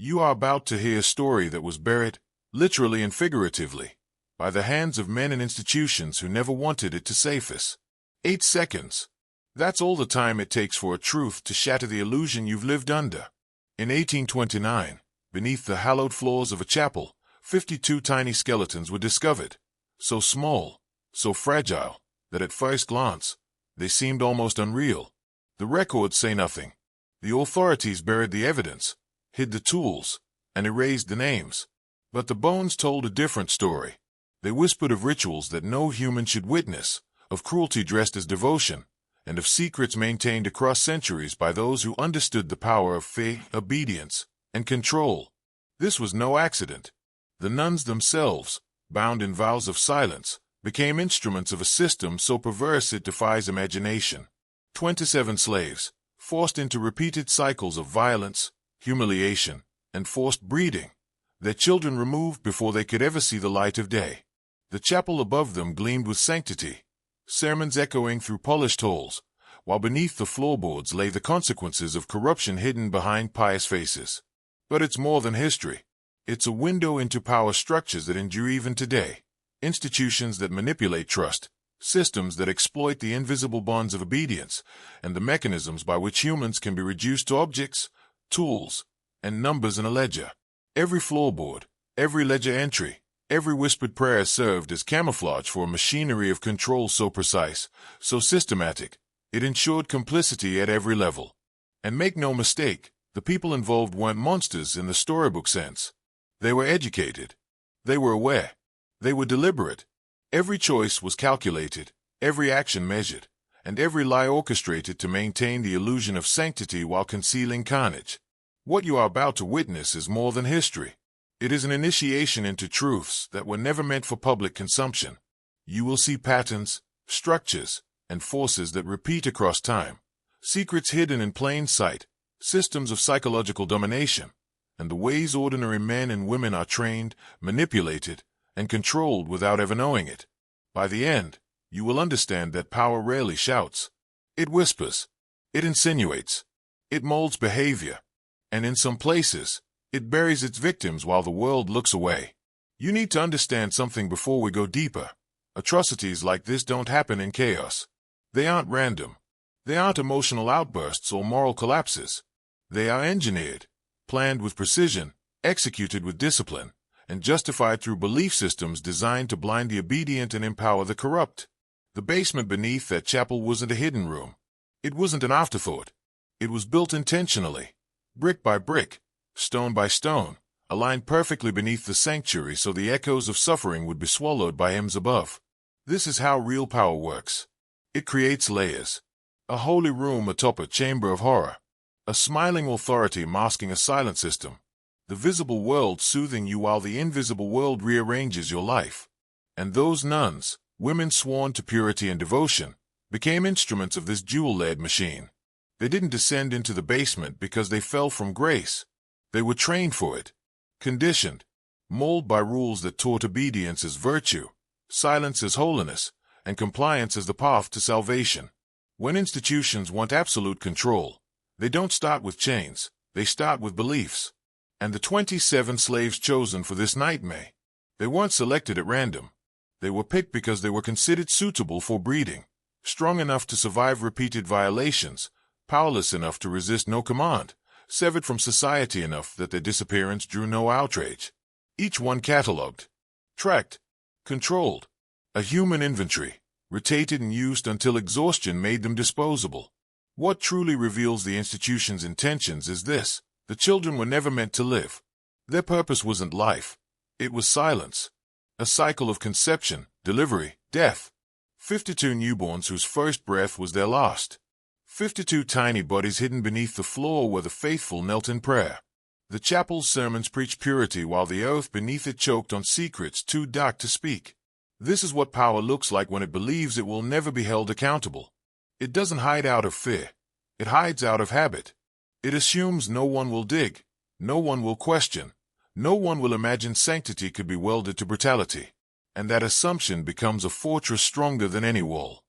You are about to hear a story that was buried, literally and figuratively, by the hands of men and institutions who never wanted it to surface. 8 seconds. That's all the time it takes for a truth to shatter the illusion you've lived under. In 1829, beneath the hallowed floors of a chapel, 52 tiny skeletons were discovered, so small, so fragile, that at first glance, they seemed almost unreal. The records say nothing. The authorities buried the evidence, hid the tools, and erased the names. But the bones told a different story. They whispered of rituals that no human should witness, of cruelty dressed as devotion, and of secrets maintained across centuries by those who understood the power of faith, obedience, and control. This was no accident. The nuns themselves, bound in vows of silence, became instruments of a system so perverse it defies imagination. 27 slaves, forced into repeated cycles of violence, humiliation, and forced breeding, their children removed before they could ever see the light of day. The chapel above them gleamed with sanctity, sermons echoing through polished halls, while beneath the floorboards lay the consequences of corruption hidden behind pious faces. But it's more than history. It's a window into power structures that endure even today, institutions that manipulate trust, systems that exploit the invisible bonds of obedience, and the mechanisms by which humans can be reduced to objects, tools, and numbers in a ledger. Every floorboard, every ledger entry, every whispered prayer served as camouflage for a machinery of control so precise, so systematic, it ensured complicity at every level. And make no mistake, the people involved weren't monsters in the storybook sense. They were educated. They were aware. They were deliberate. Every choice was calculated, every action measured, and every lie orchestrated to maintain the illusion of sanctity while concealing carnage. What you are about to witness is more than history. It is an initiation into truths that were never meant for public consumption. You will see patterns, structures, and forces that repeat across time, secrets hidden in plain sight, systems of psychological domination, and the ways ordinary men and women are trained, manipulated, and controlled without ever knowing it. By the end, you will understand that power rarely shouts. It whispers. It insinuates. It molds behavior. And in some places, it buries its victims while the world looks away. You need to understand something before we go deeper. Atrocities like this don't happen in chaos. They aren't random. They aren't emotional outbursts or moral collapses. They are engineered, planned with precision, executed with discipline, and justified through belief systems designed to blind the obedient and empower the corrupt. The basement beneath that chapel wasn't a hidden room. It wasn't an afterthought. It was built intentionally, brick by brick, stone by stone, aligned perfectly beneath the sanctuary so the echoes of suffering would be swallowed by hymns above. This is how real power works. It creates layers. A holy room atop a chamber of horror. A smiling authority masking a silent system. The visible world soothing you while the invisible world rearranges your life. And those nuns, women sworn to purity and devotion, became instruments of this jewel-led machine. They didn't descend into the basement because they fell from grace. They were trained for it, conditioned, molded by rules that taught obedience as virtue, silence as holiness, and compliance as the path to salvation. When institutions want absolute control, they don't start with chains, they start with beliefs. And the 27 slaves chosen for this nightmare, they weren't selected at random. They were picked because they were considered suitable for breeding, strong enough to survive repeated violations, powerless enough to resist no command, severed from society enough that their disappearance drew no outrage. Each one catalogued, tracked, controlled, a human inventory, rotated and used until exhaustion made them disposable. What truly reveals the institution's intentions is this: the children were never meant to live. Their purpose wasn't life. It was silence. A cycle of conception, delivery, death. 52 newborns whose first breath was their last. 52 tiny bodies hidden beneath the floor where the faithful knelt in prayer. The chapel's sermons preached purity while the earth beneath it choked on secrets too dark to speak. This is what power looks like when it believes it will never be held accountable. It doesn't hide out of fear. It hides out of habit. It assumes no one will dig, no one will question, no one will imagine sanctity could be welded to brutality. And that assumption becomes a fortress stronger than any wall.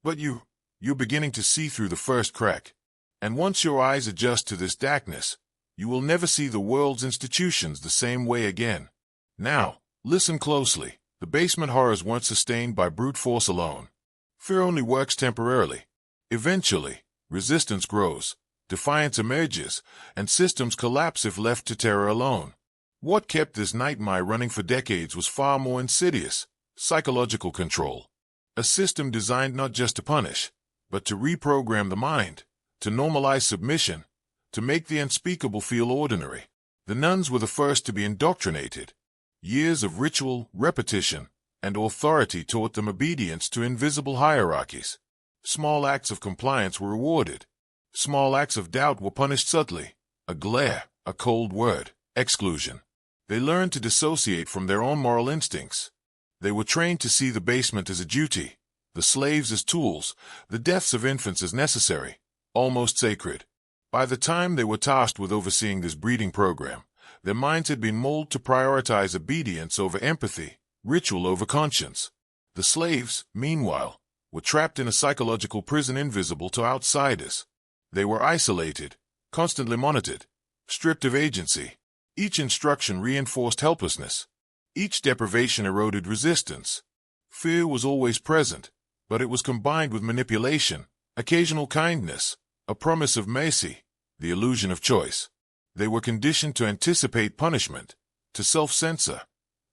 But you're beginning to see through the first crack. And once your eyes adjust to this darkness, You will never see the world's institutions the same way again. Now, listen closely. The basement horrors weren't sustained by brute force alone. Fear only works temporarily. Eventually, resistance grows, defiance emerges, and systems collapse if left to terror alone. What kept this nightmare running for decades was far more insidious: psychological control. A system designed not just to punish, but to reprogram the mind, to normalize submission, to make the unspeakable feel ordinary. The nuns were the first to be indoctrinated. Years of ritual, repetition, and authority taught them obedience to invisible hierarchies. Small acts of compliance were rewarded. Small acts of doubt were punished subtly: a glare, a cold word, exclusion. They learned to dissociate from their own moral instincts. They were trained to see the basement as a duty, the slaves as tools, the deaths of infants as necessary, almost sacred. By the time they were tasked with overseeing this breeding program, their minds had been molded to prioritize obedience over empathy, ritual over conscience. The slaves, meanwhile, were trapped in a psychological prison invisible to outsiders. They were isolated, constantly monitored, stripped of agency. Each instruction reinforced helplessness. Each deprivation eroded resistance. Fear was always present, but it was combined with manipulation, occasional kindness, a promise of mercy, the illusion of choice. They were conditioned to anticipate punishment, to self-censor,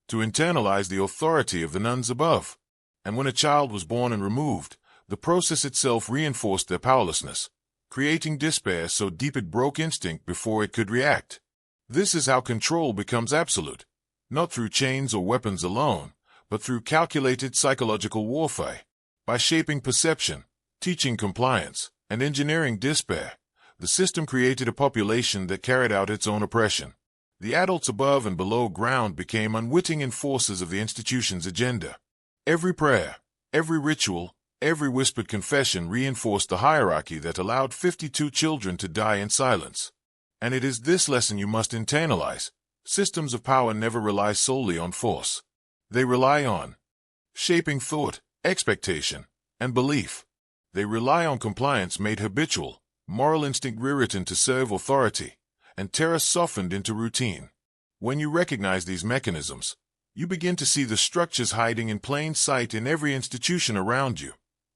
to internalize the authority of the nuns above. And when a child was born and removed, the process itself reinforced their powerlessness, creating despair so deep it broke instinct before it could react. This is how control becomes absolute, not through chains or weapons alone, but through calculated psychological warfare. By shaping perception, teaching compliance, and engineering despair, the system created a population that carried out its own oppression. The adults above and below ground became unwitting enforcers of the institution's agenda. Every prayer, every ritual, every whispered confession reinforced the hierarchy that allowed 52 children to die in silence. And it is this lesson you must internalize. Systems of power never rely solely on force. They rely on shaping thought, expectation, and belief. They rely on compliance made habitual, moral instinct rewritten to serve authority, and terror softened into routine. When you recognize these mechanisms, you begin to see the structures hiding in plain sight in every institution around you,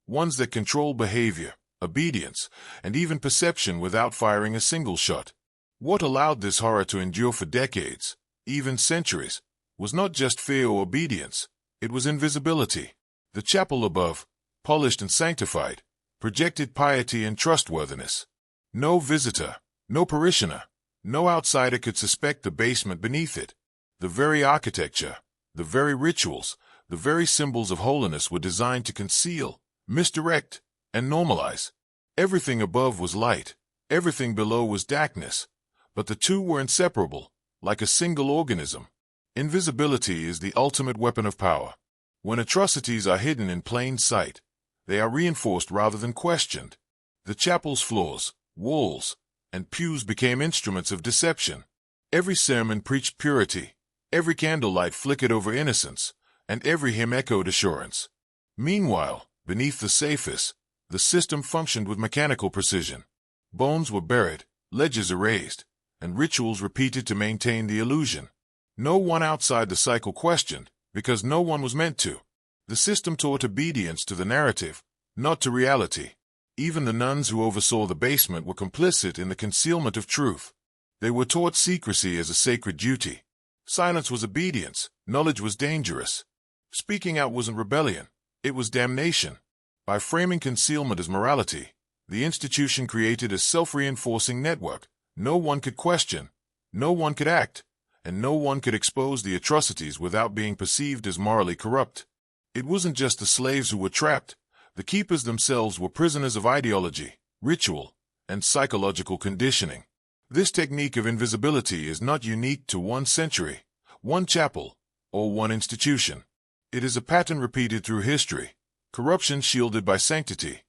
ones that control behavior, obedience, and even perception without firing a single shot. What allowed this horror to endure for decades, even centuries, was not just fear or obedience, it was invisibility. The chapel above, polished and sanctified, projected piety and trustworthiness. No visitor, no parishioner, no outsider could suspect the basement beneath it. The very architecture, the very rituals, the very symbols of holiness were designed to conceal, misdirect, and normalize. Everything above was light, everything below was darkness, but the two were inseparable, like a single organism. Invisibility is the ultimate weapon of power. When atrocities are hidden in plain sight, they are reinforced rather than questioned. The chapel's floors, walls, and pews became instruments of deception. Every sermon preached purity, every candlelight flickered over innocence, and every hymn echoed assurance. Meanwhile, beneath the surface, the system functioned with mechanical precision. Bones were buried, ledgers erased, and rituals repeated to maintain the illusion. No one outside the cycle questioned, because no one was meant to. The system taught obedience to the narrative, not to reality. Even the nuns who oversaw the basement were complicit in the concealment of truth. They were taught secrecy as a sacred duty. Silence was obedience, knowledge was dangerous. Speaking out wasn't rebellion, it was damnation. By framing concealment as morality, the institution created a self-reinforcing network. No one could question, no one could act, and no one could expose the atrocities without being perceived as morally corrupt. It wasn't just the slaves who were trapped. The keepers themselves were prisoners of ideology, ritual, and psychological conditioning. This technique of invisibility is not unique to one century, one chapel, or one institution. It is a pattern repeated through history: corruption shielded by sanctity,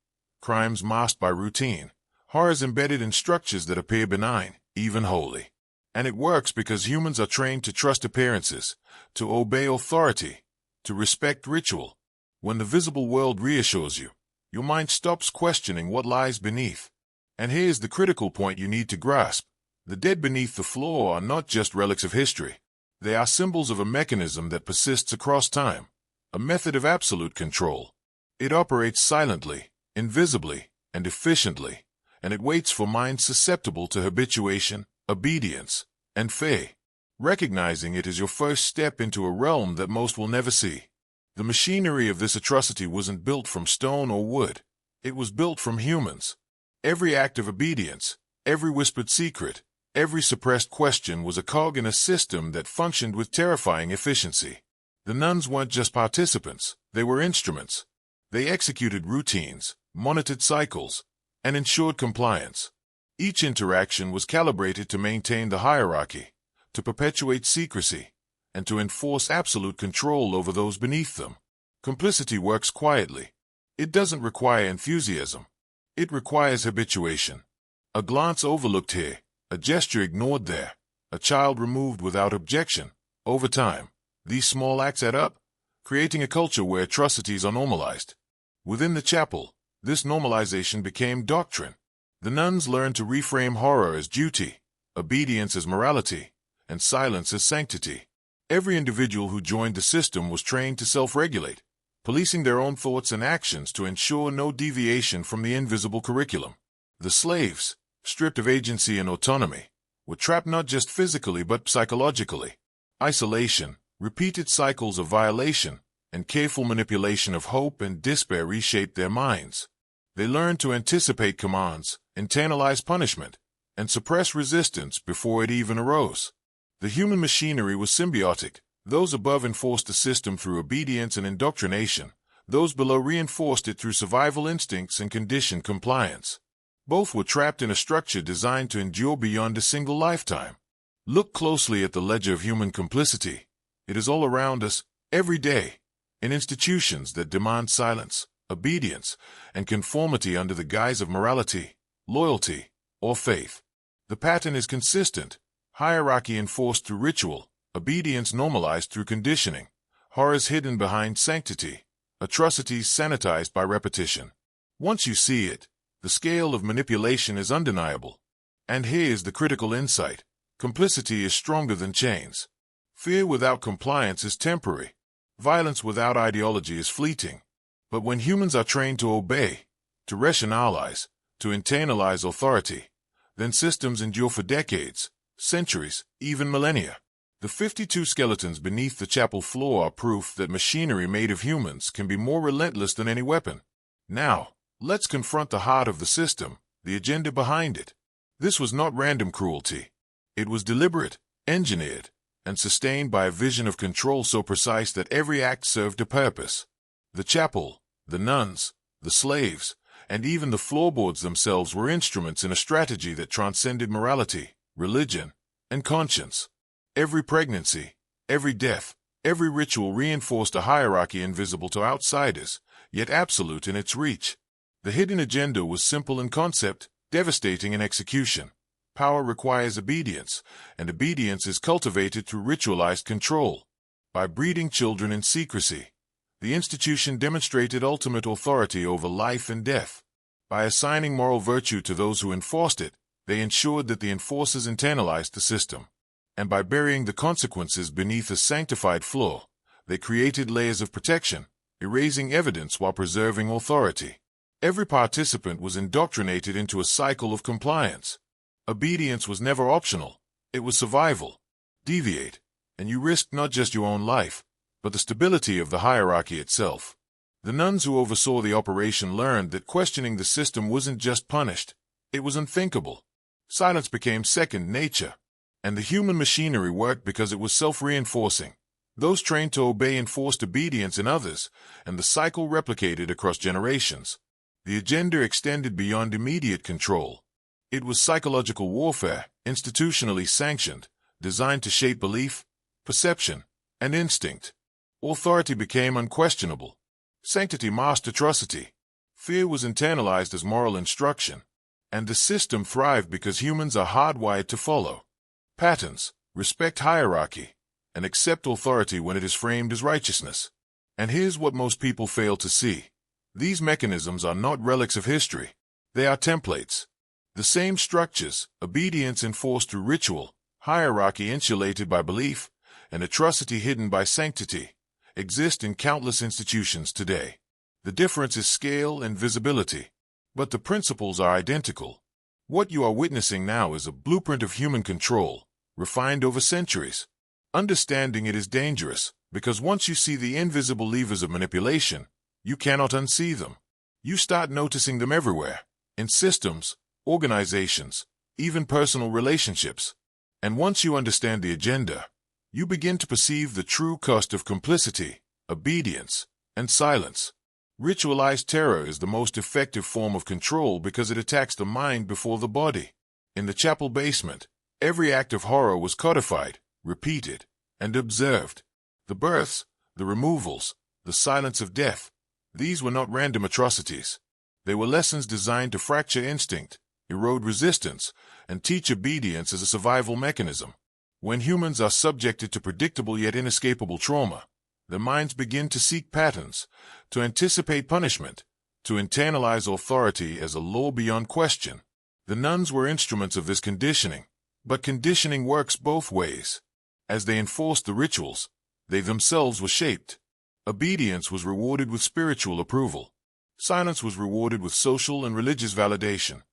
crimes masked by routine, horrors embedded in structures that appear benign, even holy. And it works because humans are trained to trust appearances, to obey authority, to respect ritual. When the visible world reassures you, your mind stops questioning what lies beneath. And here's the critical point you need to grasp. The dead beneath the floor are not just relics of history. They are symbols of a mechanism that persists across time, a method of absolute control. It operates silently, invisibly, and efficiently, and it waits for minds susceptible to habituation, obedience, and faith. Recognizing it is your first step into a realm that most will never see. The machinery of this atrocity wasn't built from stone or wood. It was built from humans. Every act of obedience, every whispered secret, every suppressed question was a cog in a system that functioned with terrifying efficiency. The nuns weren't just participants, they were instruments. They executed routines, monitored cycles, and ensured compliance. Each interaction was calibrated to maintain the hierarchy, to perpetuate secrecy, and to enforce absolute control over those beneath them. Complicity works quietly. It doesn't require enthusiasm. It requires habituation. A glance overlooked here, a gesture ignored there, a child removed without objection. Over time, these small acts add up, creating a culture where atrocities are normalized. Within the chapel, this normalization became doctrine. The nuns learned to reframe horror as duty, obedience as morality, and silence as sanctity. Every individual who joined the system was trained to self-regulate, policing their own thoughts and actions to ensure no deviation from the invisible curriculum. The slaves, stripped of agency and autonomy, were trapped not just physically but psychologically. Isolation, repeated cycles of violation, and careful manipulation of hope and despair reshaped their minds. They learned to anticipate commands, internalize punishment, and suppress resistance before it even arose. The human machinery was symbiotic. Those above enforced the system through obedience and indoctrination. Those below reinforced it through survival instincts and conditioned compliance. Both were trapped in a structure designed to endure beyond a single lifetime. Look closely at the ledger of human complicity. It is all around us, every day, in institutions that demand silence, obedience, and conformity under the guise of morality, loyalty, or faith. The pattern is consistent. Hierarchy enforced through ritual, obedience normalized through conditioning, horrors hidden behind sanctity, atrocities sanitized by repetition. Once you see it, the scale of manipulation is undeniable. And here is the critical insight. Complicity is stronger than chains. Fear without compliance is temporary. Violence without ideology is fleeting. But when humans are trained to obey, to rationalize, to internalize authority, then systems endure for decades, centuries, even millennia. The 52 skeletons beneath the chapel floor are proof that machinery made of humans can be more relentless than any weapon. Now, let's confront the heart of the system, the agenda behind it. This was not random cruelty. It was deliberate, engineered, and sustained by a vision of control so precise that every act served a purpose. The chapel, the nuns, the slaves, and even the floorboards themselves were instruments in a strategy that transcended morality, religion, and conscience. Every pregnancy, every death, every ritual reinforced a hierarchy invisible to outsiders, yet absolute in its reach. The hidden agenda was simple in concept, devastating in execution. Power requires obedience, and obedience is cultivated through ritualized control. By breeding children in secrecy, the institution demonstrated ultimate authority over life and death. By assigning moral virtue to those who enforced it, they ensured that the enforcers internalized the system. And by burying the consequences beneath a sanctified floor, they created layers of protection, erasing evidence while preserving authority. Every participant was indoctrinated into a cycle of compliance. Obedience was never optional. It was survival. Deviate, and you risked not just your own life, but the stability of the hierarchy itself. The nuns who oversaw the operation learned that questioning the system wasn't just punished, it was unthinkable. Silence became second nature, and the human machinery worked because it was self-reinforcing. Those trained to obey enforced obedience in others, and the cycle replicated across generations. The agenda extended beyond immediate control. It was psychological warfare, institutionally sanctioned, designed to shape belief, perception, and instinct. Authority became unquestionable. Sanctity masked atrocity. Fear was internalized as moral instruction. And the system thrived because humans are hardwired to follow patterns, respect hierarchy, and accept authority when it is framed as righteousness. And here's what most people fail to see. These mechanisms are not relics of history. They are templates. The same structures, obedience enforced through ritual, hierarchy insulated by belief, and atrocity hidden by sanctity, exist in countless institutions today. The difference is scale and visibility, but the principles are identical. What you are witnessing now is a blueprint of human control, refined over centuries. Understanding it is dangerous, because once you see the invisible levers of manipulation, you cannot unsee them. You start noticing them everywhere, in systems, organizations, even personal relationships. And once you understand the agenda, you begin to perceive the true cost of complicity, obedience, and silence. Ritualized terror is the most effective form of control because it attacks the mind before the body. In the chapel basement, every act of horror was codified, repeated, and observed. The births, the removals, the silence of death, these were not random atrocities. They were lessons designed to fracture instinct, erode resistance, and teach obedience as a survival mechanism. When humans are subjected to predictable yet inescapable trauma, their minds begin to seek patterns, to anticipate punishment, to internalize authority as a law beyond question. The nuns were instruments of this conditioning, but conditioning works both ways. As they enforced the rituals, they themselves were shaped. Obedience was rewarded with spiritual approval. Silence was rewarded with social and religious validation.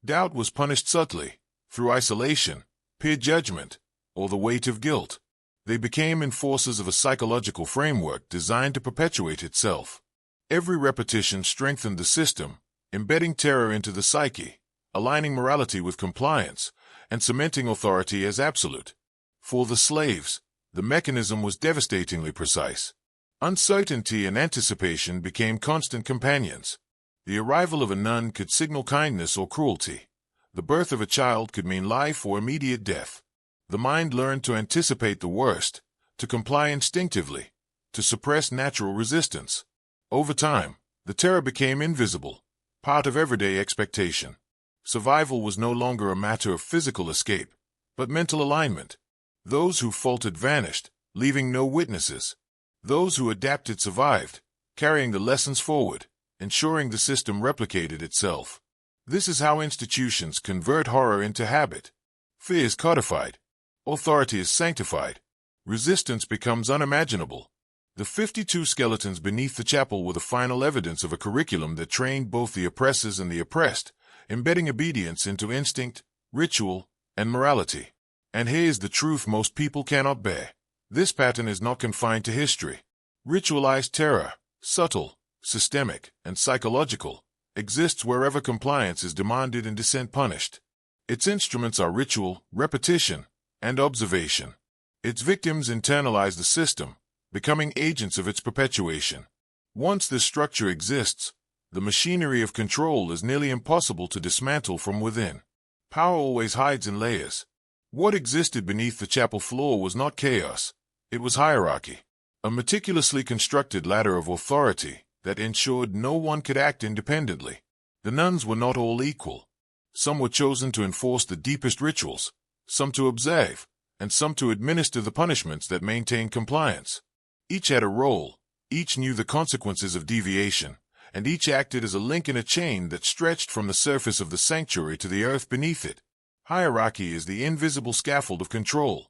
Doubt was punished subtly, through isolation, peer judgment, or the weight of guilt. They became enforcers of a psychological framework designed to perpetuate itself. Every repetition strengthened the system, embedding terror into the psyche, aligning morality with compliance, and cementing authority as absolute. For the slaves, the mechanism was devastatingly precise. Uncertainty and anticipation became constant companions. The arrival of a nun could signal kindness or cruelty. The birth of a child could mean life or immediate death. The mind learned to anticipate the worst, to comply instinctively, to suppress natural resistance. Over time, the terror became invisible, part of everyday expectation. Survival was no longer a matter of physical escape, but mental alignment. Those who faltered vanished, leaving no witnesses. Those who adapted survived, carrying the lessons forward, ensuring the system replicated itself. This is how institutions convert horror into habit. Fear is codified. Authority is sanctified. Resistance becomes unimaginable. The 52 skeletons beneath the chapel were the final evidence of a curriculum that trained both the oppressors and the oppressed, embedding obedience into instinct, ritual, and morality. And here's the truth most people cannot bear. This pattern is not confined to history. Ritualized terror, subtle, systemic, and psychological, exists wherever compliance is demanded and dissent punished. Its instruments are ritual, repetition, and observation. Its victims internalize the system, becoming agents of its perpetuation. Once this structure exists, the machinery of control is nearly impossible to dismantle from within. Power always hides in layers. What existed beneath the chapel floor was not chaos. It was hierarchy, a meticulously constructed ladder of authority that ensured no one could act independently. The nuns were not all equal. Some were chosen to enforce the deepest rituals, some to observe, and some to administer the punishments that maintained compliance. Each had a role, each knew the consequences of deviation, and each acted as a link in a chain that stretched from the surface of the sanctuary to the earth beneath it. Hierarchy is the invisible scaffold of control.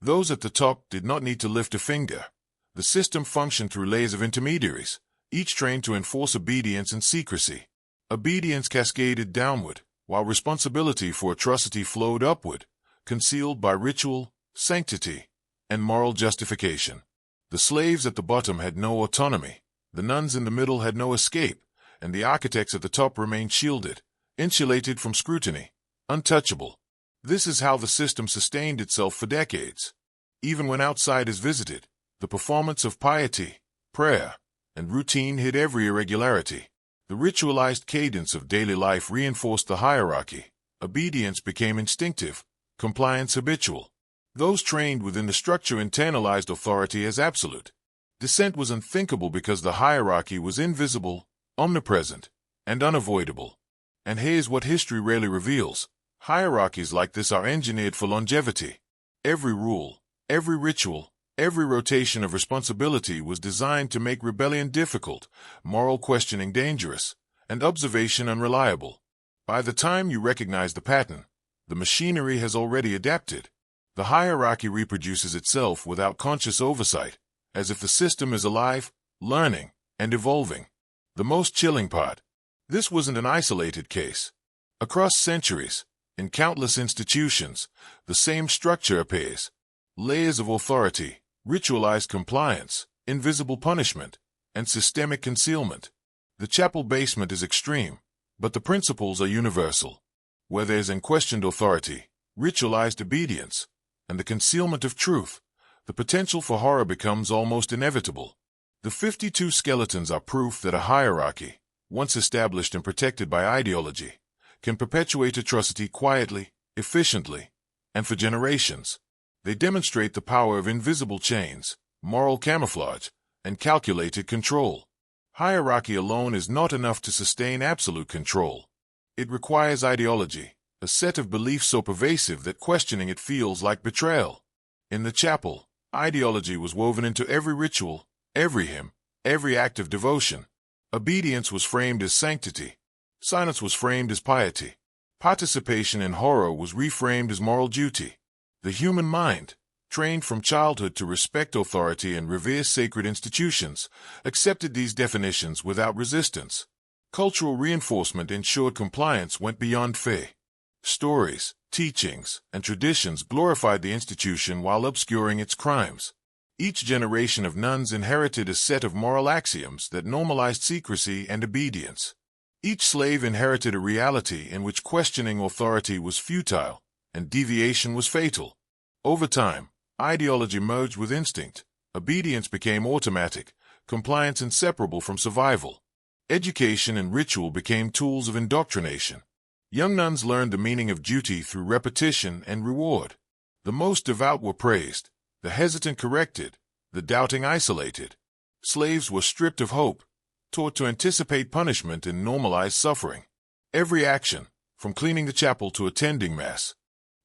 Those at the top did not need to lift a finger. The system functioned through layers of intermediaries, each trained to enforce obedience and secrecy. Obedience cascaded downward, while responsibility for atrocity flowed upward, concealed by ritual, sanctity, and moral justification. The slaves at the bottom had no autonomy, the nuns in the middle had no escape, and the architects at the top remained shielded, insulated from scrutiny, untouchable. This is how the system sustained itself for decades. Even when outsiders visited, the performance of piety, prayer, and routine hid every irregularity. The ritualized cadence of daily life reinforced the hierarchy. Obedience became instinctive, compliance habitual. Those trained within the structure internalized authority as absolute. Dissent was unthinkable because the hierarchy was invisible, omnipresent, and unavoidable. And here's what history rarely reveals. Hierarchies like this are engineered for longevity. Every rule, every ritual, every rotation of responsibility was designed to make rebellion difficult, moral questioning dangerous, and observation unreliable. By the time you recognize the pattern, the machinery has already adapted. The hierarchy reproduces itself without conscious oversight, as if the system is alive, learning, and evolving. The most chilling part: this wasn't an isolated case. Across centuries, in countless institutions, the same structure appears. Layers of authority, ritualized compliance, invisible punishment, and systemic concealment. The chapel basement is extreme, but the principles are universal. Where there is unquestioned authority, ritualized obedience, and the concealment of truth, the potential for horror becomes almost inevitable. The 52 skeletons are proof that a hierarchy, once established and protected by ideology, can perpetuate atrocity quietly, efficiently, and for generations. They demonstrate the power of invisible chains, moral camouflage, and calculated control. Hierarchy alone is not enough to sustain absolute control. It requires ideology, a set of beliefs so pervasive that questioning it feels like betrayal. In the chapel, ideology was woven into every ritual, every hymn, every act of devotion. Obedience was framed as sanctity. Silence was framed as piety. Participation in horror was reframed as moral duty. The human mind, trained from childhood to respect authority and revere sacred institutions, accepted these definitions without resistance. Cultural reinforcement ensured compliance went beyond fear. Stories, teachings, and traditions glorified the institution while obscuring its crimes. Each generation of nuns inherited a set of moral axioms that normalized secrecy and obedience. Each slave inherited a reality in which questioning authority was futile and deviation was fatal. Over time, ideology merged with instinct. Obedience became automatic, compliance inseparable from survival. Education and ritual became tools of indoctrination. Young nuns learned the meaning of duty through repetition and reward. The most devout were praised, the hesitant corrected, the doubting isolated. Slaves were stripped of hope, taught to anticipate punishment and normalize suffering. Every action, from cleaning the chapel to attending Mass,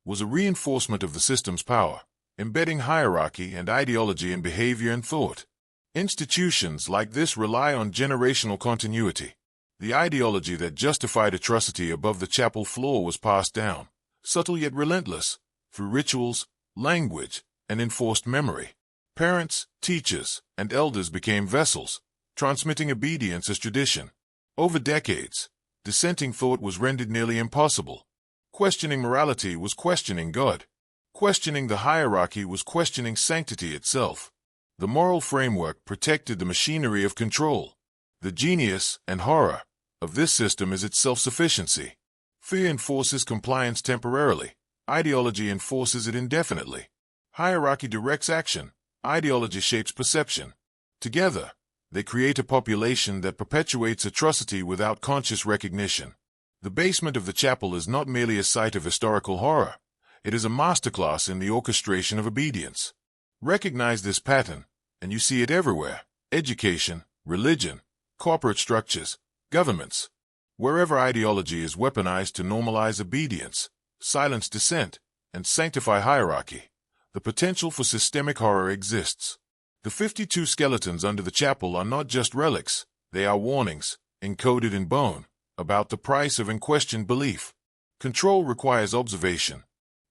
was a reinforcement of the system's power, embedding hierarchy and ideology in behavior and thought. Institutions like this rely on generational continuity. The ideology that justified atrocity above the chapel floor was passed down, subtle yet relentless, through rituals, language, and enforced memory. Parents, teachers, and elders became vessels, transmitting obedience as tradition. Over decades, dissenting thought was rendered nearly impossible. Questioning morality was questioning God. Questioning the hierarchy was questioning sanctity itself. The moral framework protected the machinery of control. The genius and horror of this system is its self-sufficiency. Fear enforces compliance temporarily. Ideology enforces it indefinitely. Hierarchy directs action. Ideology shapes perception. Together, they create a population that perpetuates atrocity without conscious recognition. The basement of the chapel is not merely a site of historical horror. It is a masterclass in the orchestration of obedience. Recognize this pattern, and you see it everywhere: education, religion, corporate structures, governments. Wherever ideology is weaponized to normalize obedience, silence dissent, and sanctify hierarchy, the potential for systemic horror exists. The 52 skeletons under the chapel are not just relics, they are warnings, encoded in bone, about the price of unquestioned belief. Control requires observation,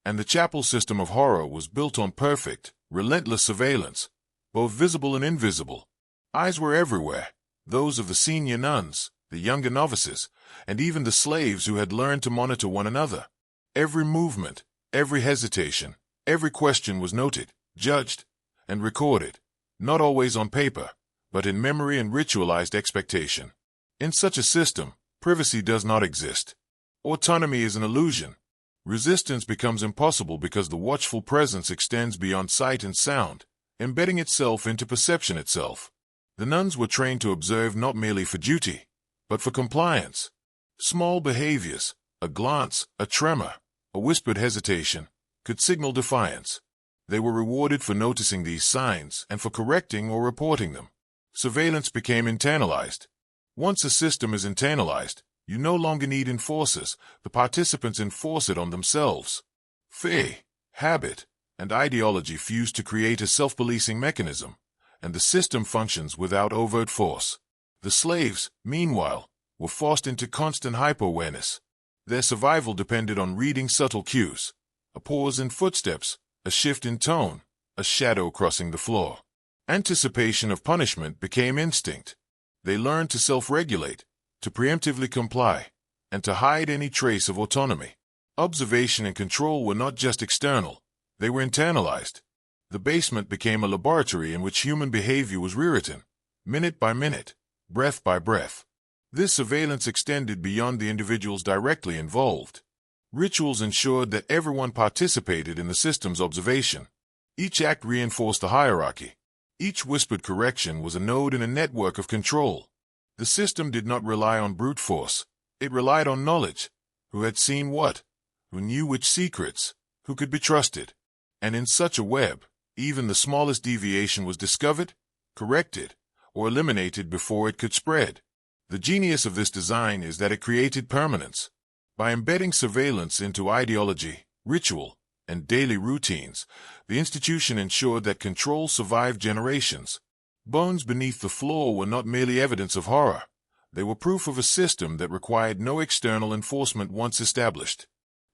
and the chapel system of horror was built on perfect, relentless surveillance, both visible and invisible. Eyes were everywhere, those of the senior nuns, the younger novices, and even the slaves who had learned to monitor one another. Every movement, every hesitation, every question was noted, judged, and recorded, not always on paper, but in memory and ritualized expectation. In such a system, privacy does not exist. Autonomy is an illusion. Resistance becomes impossible because the watchful presence extends beyond sight and sound, embedding itself into perception itself. The nuns were trained to observe not merely for duty, but for compliance. Small behaviors, a glance, a tremor, a whispered hesitation, could signal defiance. They were rewarded for noticing these signs and for correcting or reporting them. Surveillance became internalized. Once a system is internalized, you no longer need enforcers. The participants enforce it on themselves. Fear, habit, and ideology fuse to create a self-policing mechanism, and the system functions without overt force. The slaves, meanwhile, were forced into constant hyper-awareness. Their survival depended on reading subtle cues, a pause in footsteps, a shift in tone, a shadow crossing the floor. Anticipation of punishment became instinct. They learned to self-regulate, to preemptively comply, and to hide any trace of autonomy. Observation and control were not just external, they were internalized. The basement became a laboratory in which human behavior was rewritten, minute by minute, breath by breath. This surveillance extended beyond the individuals directly involved. Rituals ensured that everyone participated in the system's observation. Each act reinforced the hierarchy. Each whispered correction was a node in a network of control. The system did not rely on brute force. It relied on knowledge. Who had seen what? Who knew which secrets? Who could be trusted? And in such a web, even the smallest deviation was discovered, corrected, or eliminated before it could spread. The genius of this design is that it created permanence. By embedding surveillance into ideology, ritual, and daily routines, the institution ensured that control survived generations. Bones beneath the floor were not merely evidence of horror. They were proof of a system that required no external enforcement once established.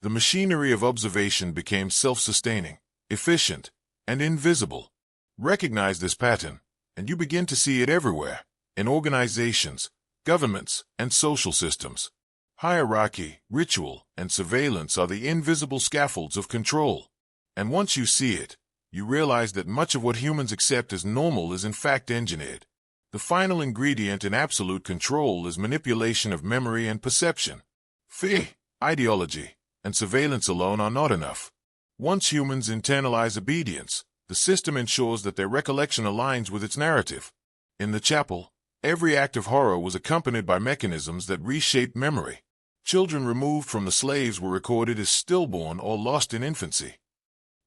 The machinery of observation became self-sustaining, efficient, and invisible. Recognize this pattern, and you begin to see it everywhere, in organizations, governments, and social systems. Hierarchy, ritual, and surveillance are the invisible scaffolds of control. And once you see it, you realize that much of what humans accept as normal is in fact engineered. The final ingredient in absolute control is manipulation of memory and perception. Fear, ideology, and surveillance alone are not enough. Once humans internalize obedience, the system ensures that their recollection aligns with its narrative. In the chapel, every act of horror was accompanied by mechanisms that reshaped memory. Children removed from the slaves were recorded as stillborn or lost in infancy.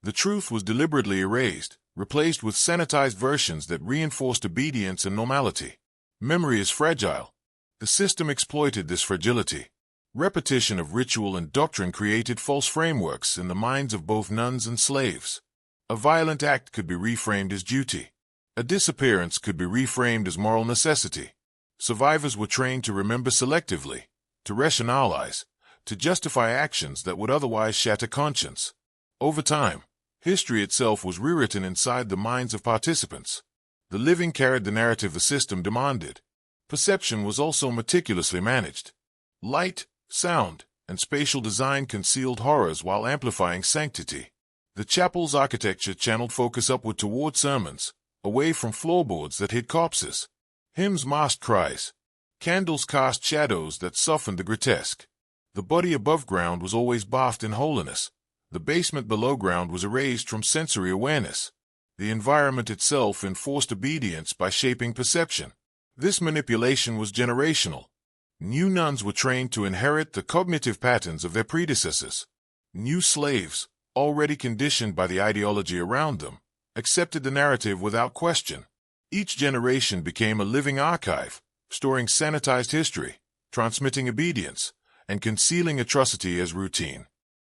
The truth was deliberately erased, replaced with sanitized versions that reinforced obedience and normality. Memory is fragile. The system exploited this fragility. Repetition of ritual and doctrine created false frameworks in the minds of both nuns and slaves. A violent act could be reframed as duty. A disappearance could be reframed as moral necessity. Survivors were trained to remember selectively, to rationalize, to justify actions that would otherwise shatter conscience. Over time, history itself was rewritten inside the minds of participants. The living carried the narrative the system demanded. Perception was also meticulously managed. Light, sound, and spatial design concealed horrors while amplifying sanctity. The chapel's architecture channeled focus upward toward sermons, away from floorboards that hid corpses. Hymns masked cries. Candles cast shadows that softened the grotesque. The body above ground was always bathed in holiness. The basement below ground was erased from sensory awareness. The environment itself enforced obedience by shaping perception. This manipulation was generational. New nuns were trained to inherit the cognitive patterns of their predecessors. New slaves, already conditioned by the ideology around them, accepted the narrative without question. Each generation became a living archive, storing sanitized history, transmitting obedience, and concealing atrocity as routine.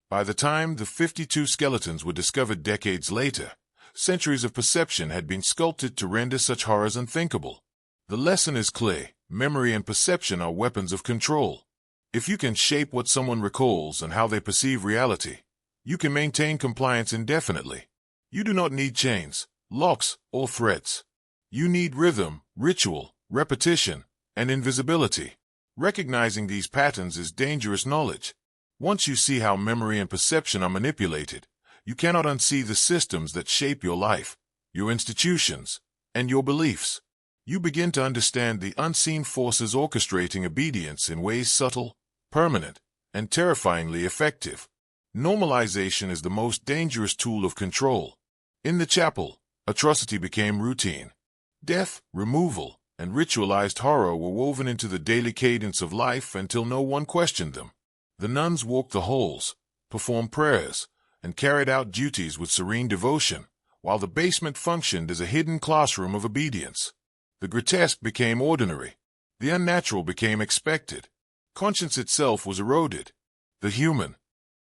By the time the 52 skeletons were discovered decades later, centuries of perception had been sculpted to render such horrors unthinkable. The lesson is clear: memory and perception are weapons of control. If you can shape what someone recalls and how they perceive reality, you can maintain compliance indefinitely. You do not need chains, locks, or threats. You need rhythm, ritual, repetition, and invisibility. Recognizing these patterns is dangerous knowledge. Once you see how memory and perception are manipulated, you cannot unsee the systems that shape your life, your institutions, and your beliefs. You begin to understand the unseen forces orchestrating obedience in ways subtle, permanent, and terrifyingly effective. Normalization is the most dangerous tool of control. In the chapel, atrocity became routine. Death, removal, and ritualized horror were woven into the daily cadence of life until no one questioned them. The nuns walked the halls, performed prayers, and carried out duties with serene devotion, while the basement functioned as a hidden classroom of obedience. The grotesque became ordinary. The unnatural became expected. Conscience itself was eroded. The human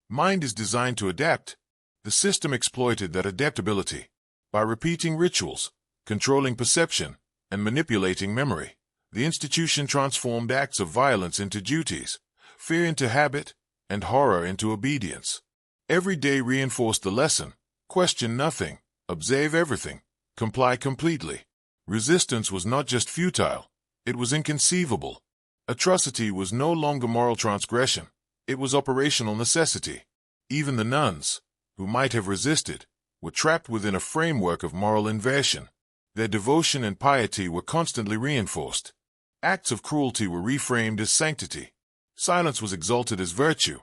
mind is designed to adapt. The system exploited that adaptability. By repeating rituals, controlling perception, and manipulating memory, the institution transformed acts of violence into duties, fear into habit, and horror into obedience. Every day reinforced the lesson: question nothing, observe everything, comply completely. Resistance was not just futile, it was inconceivable. Atrocity was no longer moral transgression, it was operational necessity. Even the nuns, who might have resisted, were trapped within a framework of moral inversion. Their devotion and piety were constantly reinforced. Acts of cruelty were reframed as sanctity. Silence was exalted as virtue.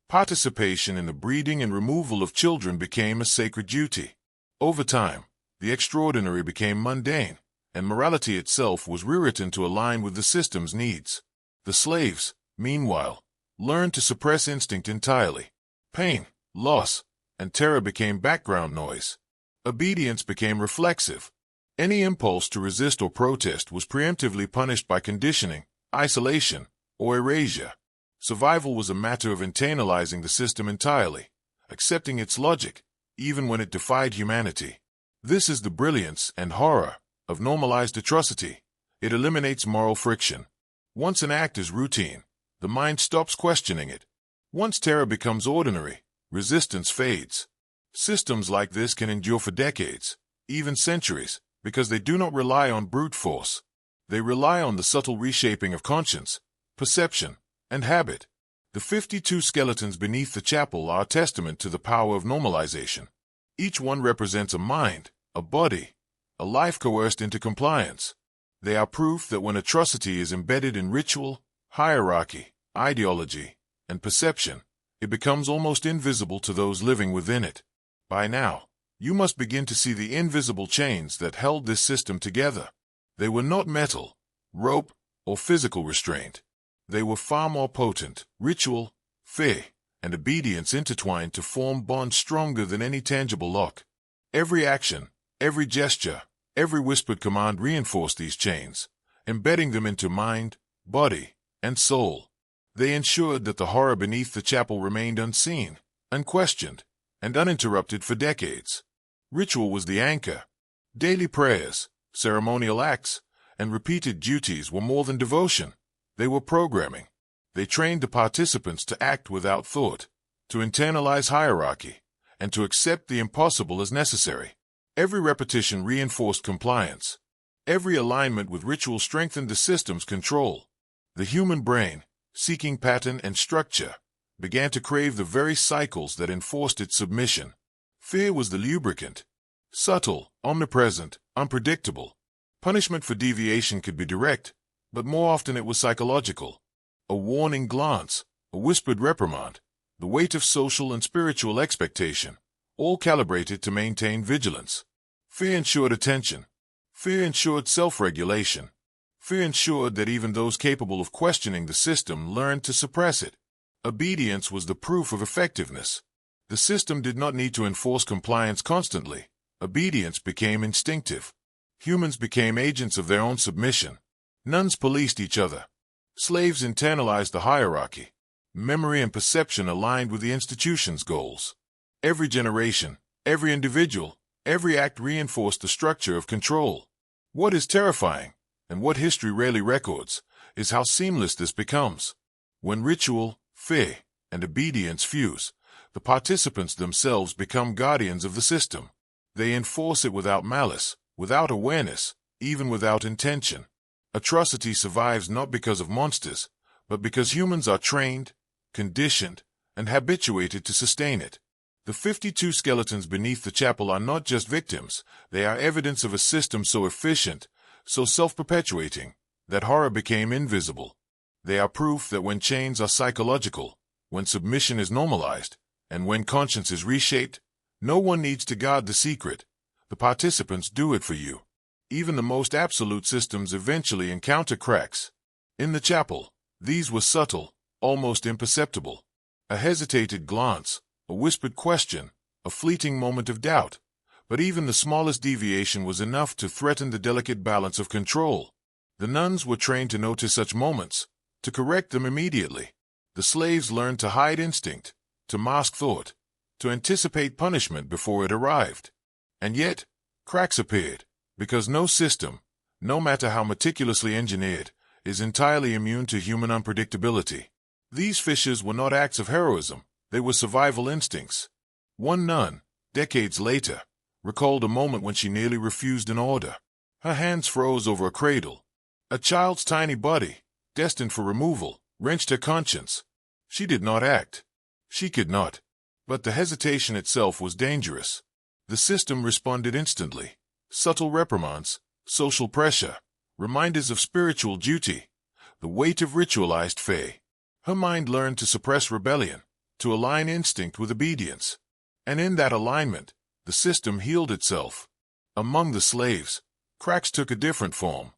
Participation in the breeding and removal of children became a sacred duty. Over time, the extraordinary became mundane, and morality itself was rewritten to align with the system's needs. The slaves, meanwhile, learned to suppress instinct entirely. Pain, loss, and terror became background noise. Obedience became reflexive. Any impulse to resist or protest was preemptively punished by conditioning, isolation, or erasure. Survival was a matter of internalizing the system entirely, accepting its logic, even when it defied humanity. This is the brilliance and horror of normalized atrocity. It eliminates moral friction. Once an act is routine, the mind stops questioning it. Once terror becomes ordinary, resistance fades. Systems like this can endure for decades, even centuries, because they do not rely on brute force. They rely on the subtle reshaping of conscience, perception, and habit. The 52 skeletons beneath the chapel are a testament to the power of normalization. Each one represents a mind, a body, a life coerced into compliance. They are proof that when atrocity is embedded in ritual, hierarchy, ideology, and perception, it becomes almost invisible to those living within it. By now, you must begin to see the invisible chains that held this system together. They were not metal, rope, or physical restraint. They were far more potent: ritual, fear, and obedience intertwined to form bonds stronger than any tangible lock. Every action, every gesture, every whispered command reinforced these chains, embedding them into mind, body, and soul. They ensured that the horror beneath the chapel remained unseen, unquestioned, and uninterrupted for decades. Ritual was the anchor. Daily prayers, ceremonial acts, and repeated duties were more than devotion. They were programming. They trained the participants to act without thought, to internalize hierarchy, and to accept the impossible as necessary. Every repetition reinforced compliance. Every alignment with ritual strengthened the system's control. The human brain, seeking pattern and structure, began to crave the very cycles that enforced its submission. Fear was the lubricant. Subtle, omnipresent, unpredictable. Punishment for deviation could be direct, but more often it was psychological. A warning glance, a whispered reprimand, the weight of social and spiritual expectation, all calibrated to maintain vigilance. Fear ensured attention. Fear ensured self-regulation. Fear ensured that even those capable of questioning the system learned to suppress it. Obedience was the proof of effectiveness. The system did not need to enforce compliance constantly. Obedience became instinctive. Humans became agents of their own submission. Nuns policed each other. Slaves internalized the hierarchy. Memory and perception aligned with the institution's goals. Every generation, every individual, every act reinforced the structure of control. What is terrifying, and what history rarely records, is how seamless this becomes. When ritual, fear, and obedience fuse, the participants themselves become guardians of the system. They enforce it without malice, without awareness, even without intention. Atrocity survives not because of monsters, but because humans are trained, conditioned, and habituated to sustain it. The 52 skeletons beneath the chapel are not just victims, they are evidence of a system so efficient, so self-perpetuating, that horror became invisible. They are proof that when chains are psychological, when submission is normalized, and when conscience is reshaped, no one needs to guard the secret. The participants do it for you. Even the most absolute systems eventually encounter cracks. In the chapel, these were subtle, almost imperceptible. A hesitated glance, a whispered question, a fleeting moment of doubt. But even the smallest deviation was enough to threaten the delicate balance of control. The nuns were trained to notice such moments, to correct them immediately. The slaves learned to hide instinct, to mask thought, to anticipate punishment before it arrived. And yet, cracks appeared, because no system, no matter how meticulously engineered, is entirely immune to human unpredictability. These fissures were not acts of heroism, they were survival instincts. One nun, decades later, recalled a moment when she nearly refused an order. Her hands froze over a cradle. A child's tiny body, destined for removal, wrenched her conscience. She did not act. She could not. But the hesitation itself was dangerous. The system responded instantly. Subtle reprimands, social pressure, reminders of spiritual duty, the weight of ritualized faith. Her mind learned to suppress rebellion, to align instinct with obedience. And in that alignment, the system healed itself. Among the slaves, cracks took a different form.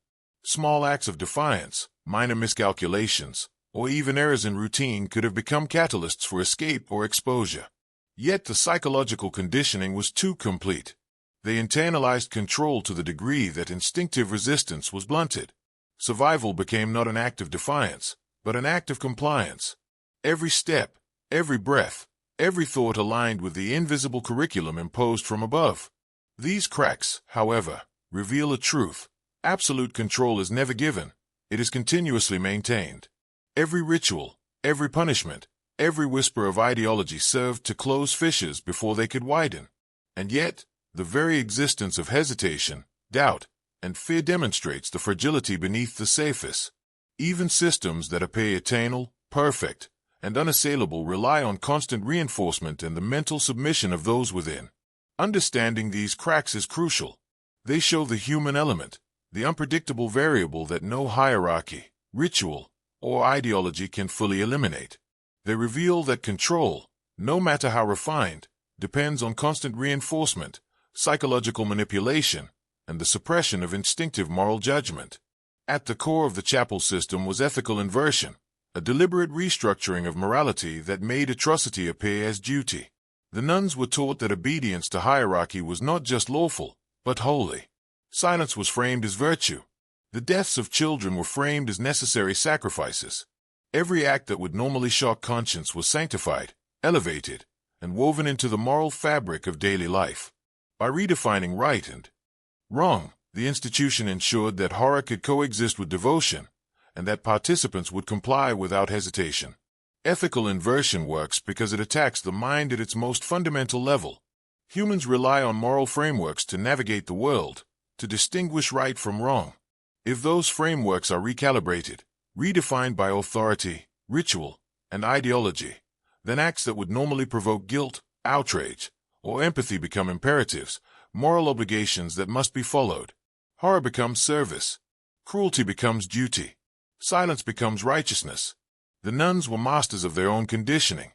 Small acts of defiance, minor miscalculations, or even errors in routine could have become catalysts for escape or exposure. Yet the psychological conditioning was too complete. They internalized control to the degree that instinctive resistance was blunted. Survival became not an act of defiance, but an act of compliance. Every step, every breath, every thought aligned with the invisible curriculum imposed from above. These cracks, however, reveal a truth. Absolute control is never given, it is continuously maintained. Every ritual, every punishment, every whisper of ideology served to close fissures before they could widen. And yet, the very existence of hesitation, doubt, and fear demonstrates the fragility beneath the surface. Even systems that appear eternal, perfect, and unassailable rely on constant reinforcement and the mental submission of those within. Understanding these cracks is crucial. They show the human element, the unpredictable variable that no hierarchy, ritual, or ideology can fully eliminate. They reveal that control, no matter how refined, depends on constant reinforcement, psychological manipulation, and the suppression of instinctive moral judgment. At the core of the chapel system was ethical inversion, a deliberate restructuring of morality that made atrocity appear as duty. The nuns were taught that obedience to hierarchy was not just lawful, but holy. Silence was framed as virtue. The deaths of children were framed as necessary sacrifices. Every act that would normally shock conscience was sanctified, elevated, and woven into the moral fabric of daily life. By redefining right and wrong, the institution ensured that horror could coexist with devotion, and that participants would comply without hesitation. Ethical inversion works because it attacks the mind at its most fundamental level. Humans rely on moral frameworks to navigate the world, to distinguish right from wrong. If those frameworks are recalibrated, redefined by authority, ritual, and ideology, then acts that would normally provoke guilt, outrage, or empathy become imperatives, moral obligations that must be followed. Horror becomes service. Cruelty becomes duty. Silence becomes righteousness. The nuns were masters of their own conditioning.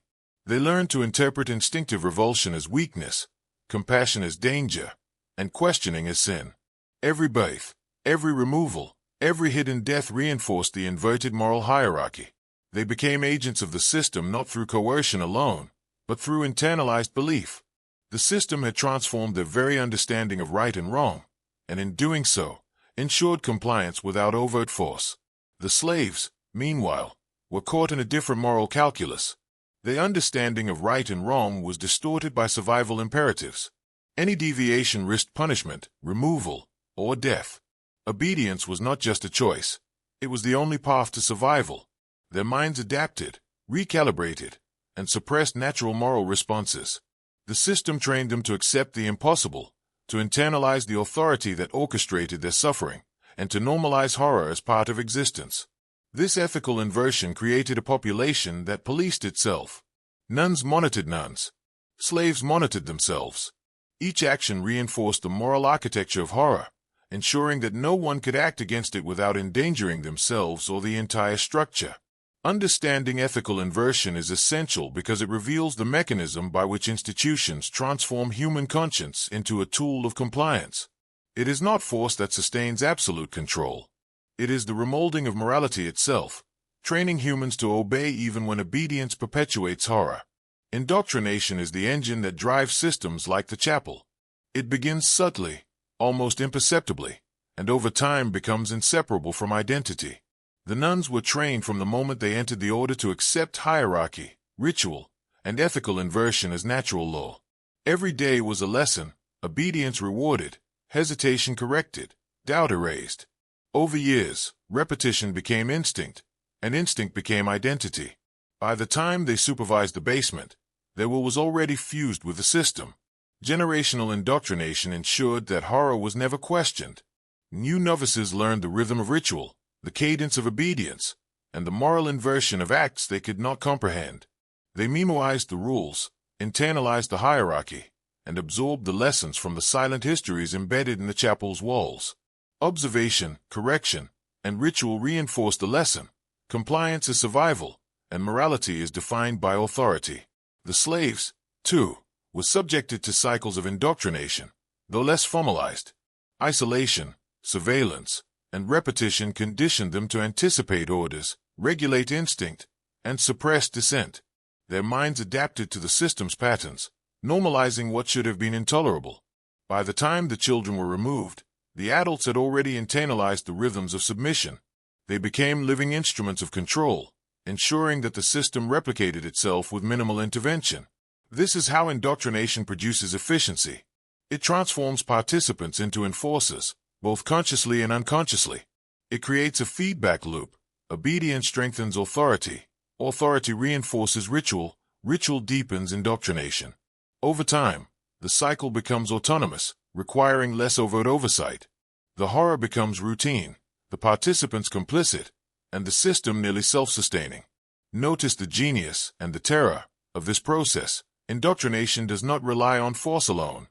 They learned to interpret instinctive revulsion as weakness, compassion as danger, and questioning as sin. Every birth, every removal, every hidden death reinforced the inverted moral hierarchy. They became agents of the system not through coercion alone, but through internalized belief. The system had transformed their very understanding of right and wrong, and in doing so, ensured compliance without overt force. The slaves, meanwhile, were caught in a different moral calculus. Their understanding of right and wrong was distorted by survival imperatives. Any deviation risked punishment, removal, or death. Obedience was not just a choice. It was the only path to survival. Their minds adapted, recalibrated, and suppressed natural moral responses. The system trained them to accept the impossible, to internalize the authority that orchestrated their suffering, and to normalize horror as part of existence. This ethical inversion created a population that policed itself. Nuns monitored nuns. Slaves monitored themselves. Each action reinforced the moral architecture of horror, ensuring that no one could act against it without endangering themselves or the entire structure. Understanding ethical inversion is essential because it reveals the mechanism by which institutions transform human conscience into a tool of compliance. It is not force that sustains absolute control. It is the remolding of morality itself, training humans to obey even when obedience perpetuates horror. Indoctrination is the engine that drives systems like the chapel. It begins subtly, almost imperceptibly, and over time becomes inseparable from identity. The nuns were trained from the moment they entered the order to accept hierarchy, ritual, and ethical inversion as natural law. Every day was a lesson, obedience rewarded, hesitation corrected, doubt erased. Over years, repetition became instinct, and instinct became identity. By the time they supervised the basement, their will was already fused with the system. Generational indoctrination ensured that horror was never questioned. New novices learned the rhythm of ritual, the cadence of obedience, and the moral inversion of acts they could not comprehend. They memorized the rules, internalized the hierarchy, and absorbed the lessons from the silent histories embedded in the chapel's walls. Observation, correction, and ritual reinforced the lesson. Compliance is survival, and morality is defined by authority. The slaves, too, were subjected to cycles of indoctrination, though less formalized. Isolation, surveillance, and repetition conditioned them to anticipate orders, regulate instinct, and suppress dissent. Their minds adapted to the system's patterns, normalizing what should have been intolerable. By the time the children were removed, the adults had already internalized the rhythms of submission. They became living instruments of control, ensuring that the system replicated itself with minimal intervention. This is how indoctrination produces efficiency. It transforms participants into enforcers, both consciously and unconsciously. It creates a feedback loop. Obedience strengthens authority. Authority reinforces ritual. Ritual deepens indoctrination. Over time, the cycle becomes autonomous, requiring less overt oversight. The horror becomes routine, the participants complicit, and the system nearly self-sustaining. Notice the genius and the terror of this process. Indoctrination does not rely on force alone.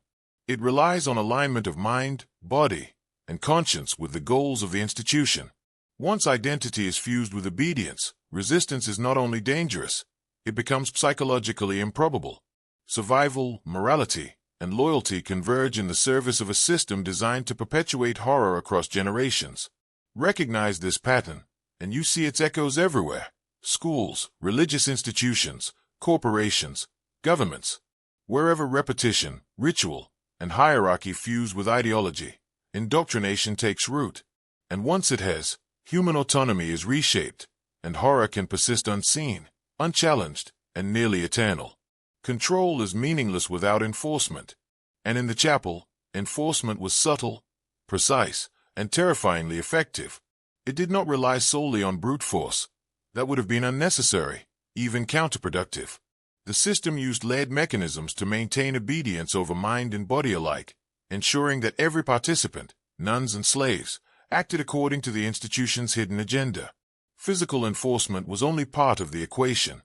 It relies on alignment of mind, body, and conscience with the goals of the institution. Once identity is fused with obedience, resistance is not only dangerous, it becomes psychologically improbable. Survival, morality, and loyalty converge in the service of a system designed to perpetuate horror across generations. Recognize this pattern, and you see its echoes everywhere. Schools, religious institutions, corporations, governments. Wherever repetition, ritual, and hierarchy fuse with ideology, indoctrination takes root. And once it has, human autonomy is reshaped, and horror can persist unseen, unchallenged, and nearly eternal. Control is meaningless without enforcement. And in the chapel, enforcement was subtle, precise, and terrifyingly effective. It did not rely solely on brute force. That would have been unnecessary, even counterproductive. The system used layered mechanisms to maintain obedience over mind and body alike, ensuring that every participant, nuns and slaves, acted according to the institution's hidden agenda. Physical enforcement was only part of the equation.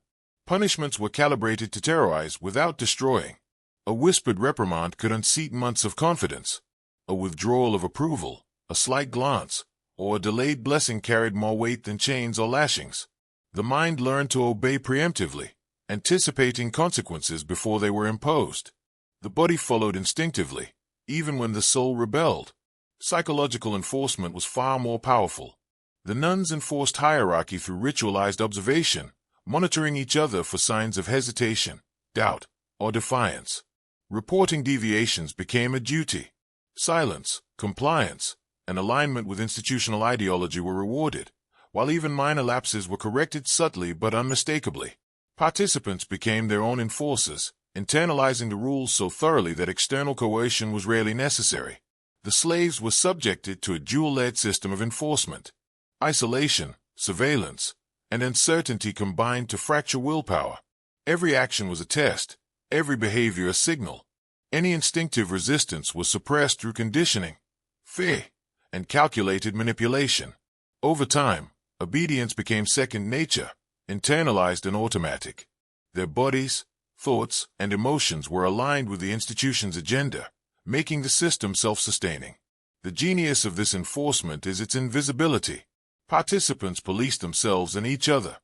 Punishments were calibrated to terrorize without destroying. A whispered reprimand could unseat months of confidence. A withdrawal of approval, a slight glance, or a delayed blessing carried more weight than chains or lashings. The mind learned to obey preemptively, anticipating consequences before they were imposed. The body followed instinctively, even when the soul rebelled. Psychological enforcement was far more powerful. The nuns enforced hierarchy through ritualized observation, monitoring each other for signs of hesitation, doubt, or defiance. Reporting deviations became a duty. Silence, compliance, and alignment with institutional ideology were rewarded, while even minor lapses were corrected subtly but unmistakably. Participants became their own enforcers, internalizing the rules so thoroughly that external coercion was rarely necessary. The slaves were subjected to a dual-layered system of enforcement. Isolation, surveillance, and uncertainty combined to fracture willpower. Every action was a test, every behavior a signal. Any instinctive resistance was suppressed through conditioning, fear, and calculated manipulation. Over time, obedience became second nature, internalized and automatic. Their bodies, thoughts, and emotions were aligned with the institution's agenda, making the system self-sustaining. The genius of this enforcement is its invisibility. Participants policed themselves and each other.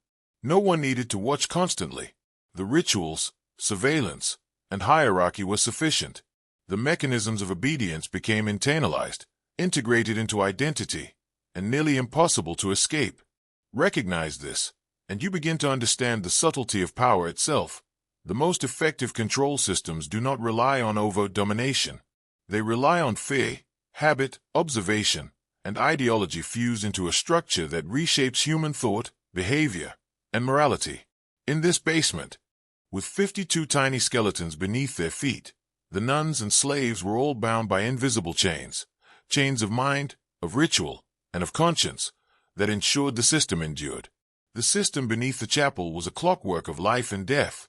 No one needed to watch constantly. The rituals, surveillance, and hierarchy were sufficient. The mechanisms of obedience became internalized, integrated into identity, and nearly impossible to escape. Recognize this, and you begin to understand the subtlety of power itself. The most effective control systems do not rely on overt domination. They rely on fear, habit, observation, and ideology fused into a structure that reshapes human thought, behavior, and morality. In this basement, with 52 tiny skeletons beneath their feet, the nuns and slaves were all bound by invisible chains, chains of mind, of ritual, and of conscience, that ensured the system endured. The system beneath the chapel was a clockwork of life and death.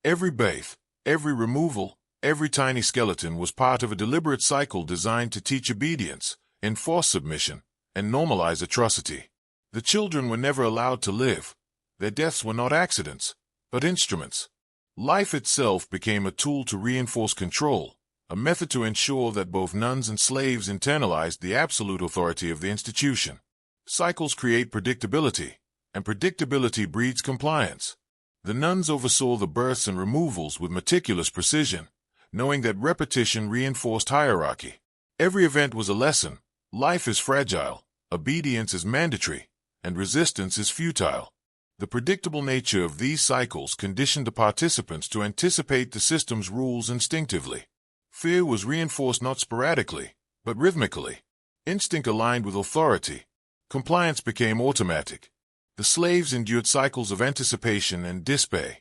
Every bath, every removal, every tiny skeleton was part of a deliberate cycle designed to teach obedience, enforce submission, and normalize atrocity. The children were never allowed to live. Their deaths were not accidents, but instruments. Life itself became a tool to reinforce control, a method to ensure that both nuns and slaves internalized the absolute authority of the institution. Cycles create predictability, and predictability breeds compliance. The nuns oversaw the births and removals with meticulous precision, knowing that repetition reinforced hierarchy. Every event was a lesson. Life is fragile, obedience is mandatory, and resistance is futile. The predictable nature of these cycles conditioned the participants to anticipate the system's rules instinctively. Fear was reinforced not sporadically, but rhythmically. Instinct aligned with authority. Compliance became automatic. The slaves endured cycles of anticipation and despair.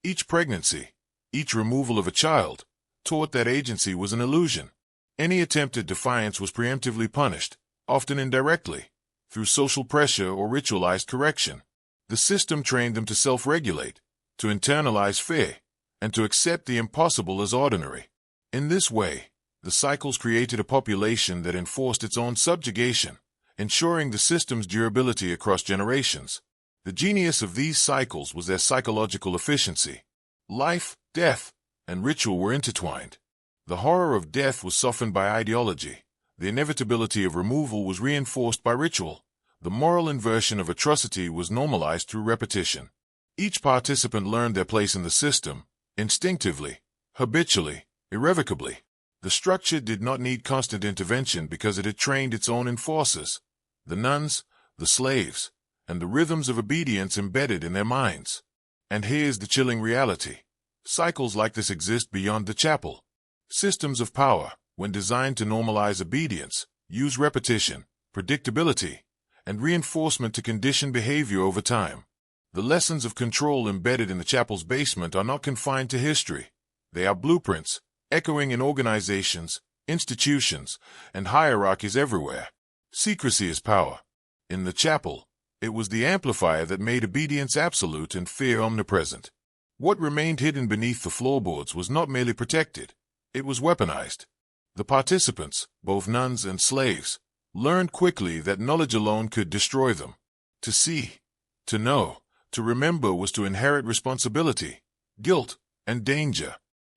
Each pregnancy, each removal of a child, taught that agency was an illusion. Any attempt at defiance was preemptively punished, often indirectly, through social pressure or ritualized correction. The system trained them to self-regulate, to internalize fear, and to accept the impossible as ordinary. In this way, the cycles created a population that enforced its own subjugation, ensuring the system's durability across generations. The genius of these cycles was their psychological efficiency. Life, death, and ritual were intertwined. The horror of death was softened by ideology. The inevitability of removal was reinforced by ritual. The moral inversion of atrocity was normalized through repetition. Each participant learned their place in the system, instinctively, habitually, irrevocably. The structure did not need constant intervention because it had trained its own enforcers, the nuns, the slaves, and the rhythms of obedience embedded in their minds. And here's the chilling reality. Cycles like this exist beyond the chapel. Systems of power, when designed to normalize obedience, use repetition, predictability, and reinforcement to condition behavior over time. The lessons of control embedded in the chapel's basement are not confined to history. They are blueprints, echoing in organizations, institutions, and hierarchies everywhere. Secrecy is power. In the chapel, it was the amplifier that made obedience absolute and fear omnipresent. What remained hidden beneath the floorboards was not merely protected, it was weaponized. The participants, both nuns and slaves, learned quickly that knowledge alone could destroy them. To see, to know, to remember was to inherit responsibility, guilt, and danger.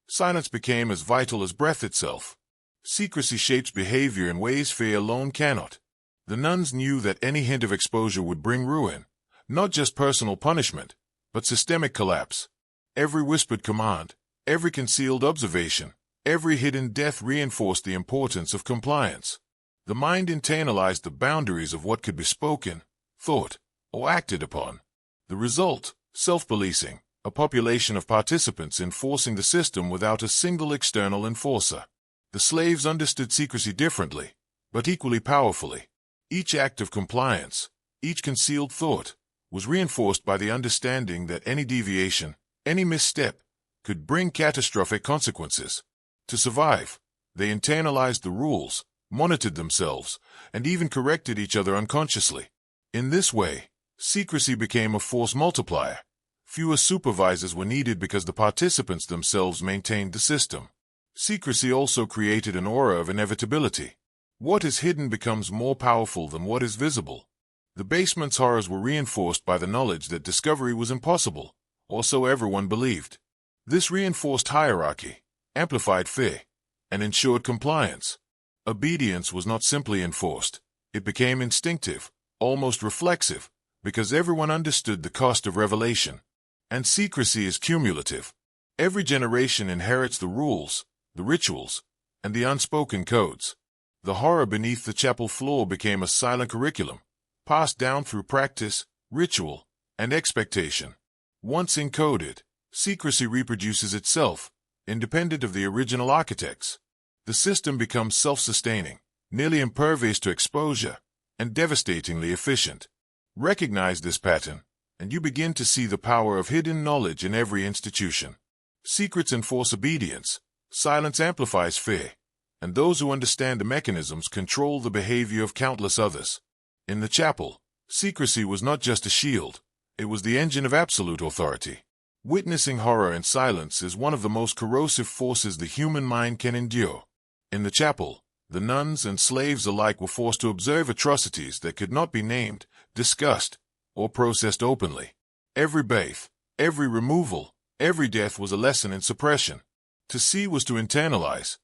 Silence became as vital as breath itself. Secrecy shapes behavior in ways fear alone cannot. The nuns knew that any hint of exposure would bring ruin, not just personal punishment, but systemic collapse. Every whispered command, every concealed observation, every hidden death reinforced the importance of compliance. The mind internalized the boundaries of what could be spoken, thought, or acted upon. The result, self-policing, a population of participants enforcing the system without a single external enforcer. The slaves understood secrecy differently, but equally powerfully. Each act of compliance, each concealed thought, was reinforced by the understanding that any deviation, any misstep, could bring catastrophic consequences. To survive, they internalized the rules, monitored themselves, and even corrected each other unconsciously. In this way, secrecy became a force multiplier. Fewer supervisors were needed because the participants themselves maintained the system. Secrecy also created an aura of inevitability. What is hidden becomes more powerful than what is visible. The basement's horrors were reinforced by the knowledge that discovery was impossible, or so everyone believed. This reinforced hierarchy, amplified fear, and ensured compliance. Obedience was not simply enforced, it became instinctive, almost reflexive, because everyone understood the cost of revelation. And secrecy is cumulative. Every generation inherits the rules, the rituals, and the unspoken codes. The horror beneath the chapel floor became a silent curriculum, passed down through practice, ritual, and expectation. Once encoded, secrecy reproduces itself, independent of the original architects. The system becomes self-sustaining, nearly impervious to exposure, and devastatingly efficient. Recognize this pattern, and you begin to see the power of hidden knowledge in every institution. Secrets enforce obedience, silence amplifies fear, and those who understand the mechanisms control the behavior of countless others. In the chapel, secrecy was not just a shield, It was the engine of absolute authority. Witnessing horror in silence is one of the most corrosive forces the human mind can endure. In the chapel, the nuns and slaves alike were forced to observe atrocities that could not be named, discussed, or processed openly. Every bathe, every removal, every death was a lesson in suppression. To see was to internalize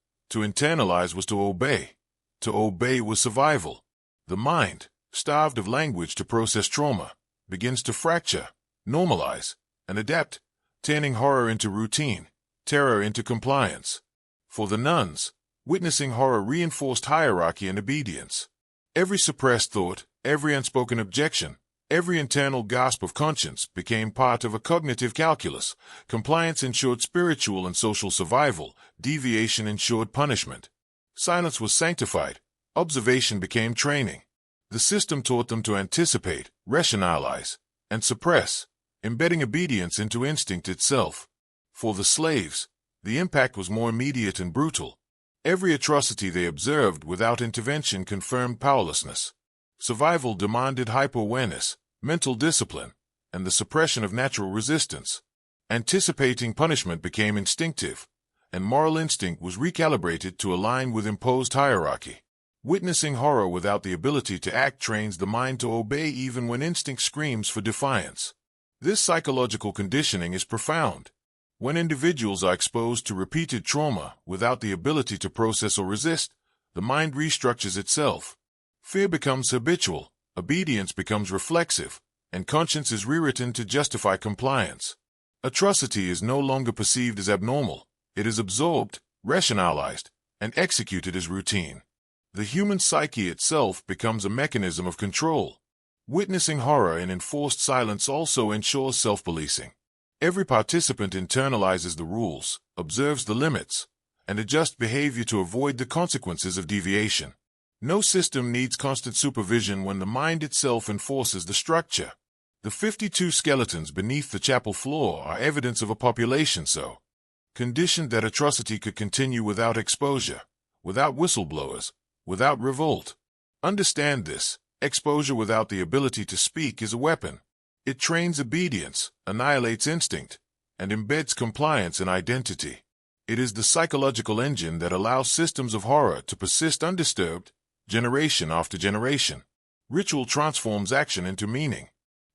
was to obey was survival. The mind, starved of language to process trauma, begins to fracture, normalize, and adapt, turning horror into routine, terror into compliance. For the nuns, witnessing horror reinforced hierarchy and obedience. Every suppressed thought, every unspoken objection, every internal gasp of conscience became part of a cognitive calculus. Compliance ensured spiritual and social survival, deviation ensured punishment. Silence was sanctified, observation became training. The system taught them to anticipate, rationalize, and suppress, embedding obedience into instinct itself. For the slaves, the impact was more immediate and brutal. Every atrocity they observed without intervention confirmed powerlessness. Survival demanded hyper-awareness, mental discipline, and the suppression of natural resistance. Anticipating punishment became instinctive, and moral instinct was recalibrated to align with imposed hierarchy. Witnessing horror without the ability to act trains the mind to obey even when instinct screams for defiance. This psychological conditioning is profound. When individuals are exposed to repeated trauma without the ability to process or resist, the mind restructures itself. Fear becomes habitual, obedience becomes reflexive, and conscience is rewritten to justify compliance. Atrocity is no longer perceived as abnormal. It is absorbed, rationalized, and executed as routine. The human psyche itself becomes a mechanism of control. Witnessing horror in enforced silence also ensures self-policing. Every participant internalizes the rules, observes the limits, and adjusts behavior to avoid the consequences of deviation. No system needs constant supervision when the mind itself enforces the structure. The 52 skeletons beneath the chapel floor are evidence of a population so conditioned that atrocity could continue without exposure, without whistleblowers, without revolt. Understand this: exposure without the ability to speak is a weapon. It trains obedience, annihilates instinct, and embeds compliance in identity. It is the psychological engine that allows systems of horror to persist undisturbed, generation after generation. Ritual transforms action into meaning.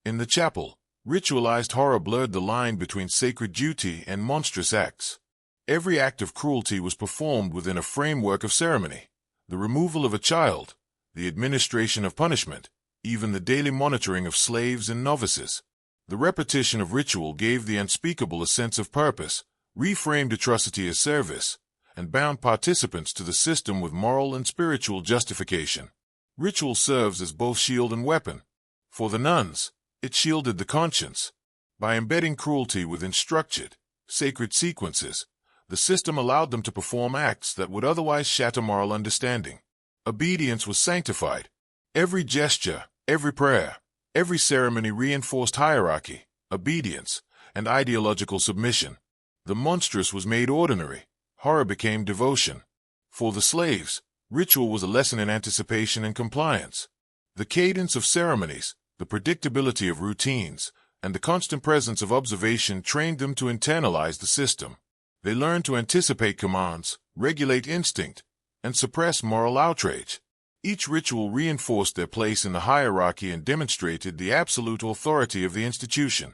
In the chapel, ritualized horror blurred the line between sacred duty and monstrous acts. Every act of cruelty was performed within a framework of ceremony. The removal of a child, the administration of punishment, even the daily monitoring of slaves and novices. The repetition of ritual gave the unspeakable a sense of purpose, reframed atrocity as service, and bound participants to the system with moral and spiritual justification. Ritual serves as both shield and weapon. For the nuns, it shielded the conscience. By embedding cruelty within structured, sacred sequences, the system allowed them to perform acts that would otherwise shatter moral understanding. Obedience was sanctified. Every gesture, every prayer, every ceremony reinforced hierarchy, obedience, and ideological submission. The monstrous was made ordinary. Horror became devotion. For the slaves, ritual was a lesson in anticipation and compliance. The cadence of ceremonies, the predictability of routines, and the constant presence of observation trained them to internalize the system. They learned to anticipate commands, regulate instinct, and suppress moral outrage. Each ritual reinforced their place in the hierarchy and demonstrated the absolute authority of the institution.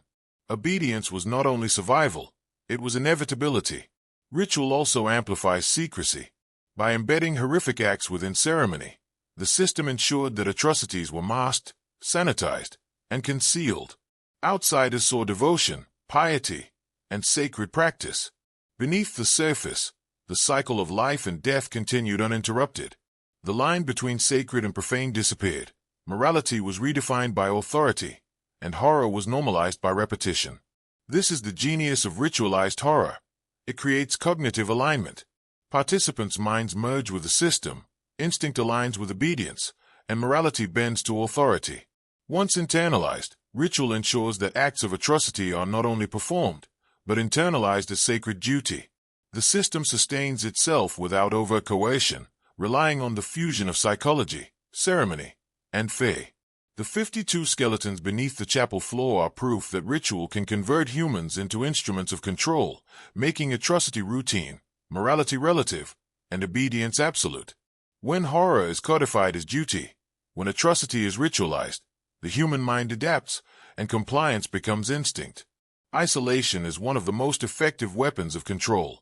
Obedience was not only survival, it was inevitability. Ritual also amplifies secrecy. By embedding horrific acts within ceremony, the system ensured that atrocities were masked, sanitized, and concealed. Outsiders saw devotion, piety, and sacred practice. Beneath the surface, the cycle of life and death continued uninterrupted. The line between sacred and profane disappeared. Morality was redefined by authority, and horror was normalized by repetition. This is the genius of ritualized horror. It creates cognitive alignment. Participants' minds merge with the system, instinct aligns with obedience, and morality bends to authority. Once internalized, ritual ensures that acts of atrocity are not only performed, but internalized as sacred duty. The system sustains itself without overt coercion, relying on the fusion of psychology, ceremony, and faith. The 52 skeletons beneath the chapel floor are proof that ritual can convert humans into instruments of control, making atrocity routine, morality relative, and obedience absolute. When horror is codified as duty, when atrocity is ritualized, the human mind adapts, and compliance becomes instinct. Isolation is one of the most effective weapons of control.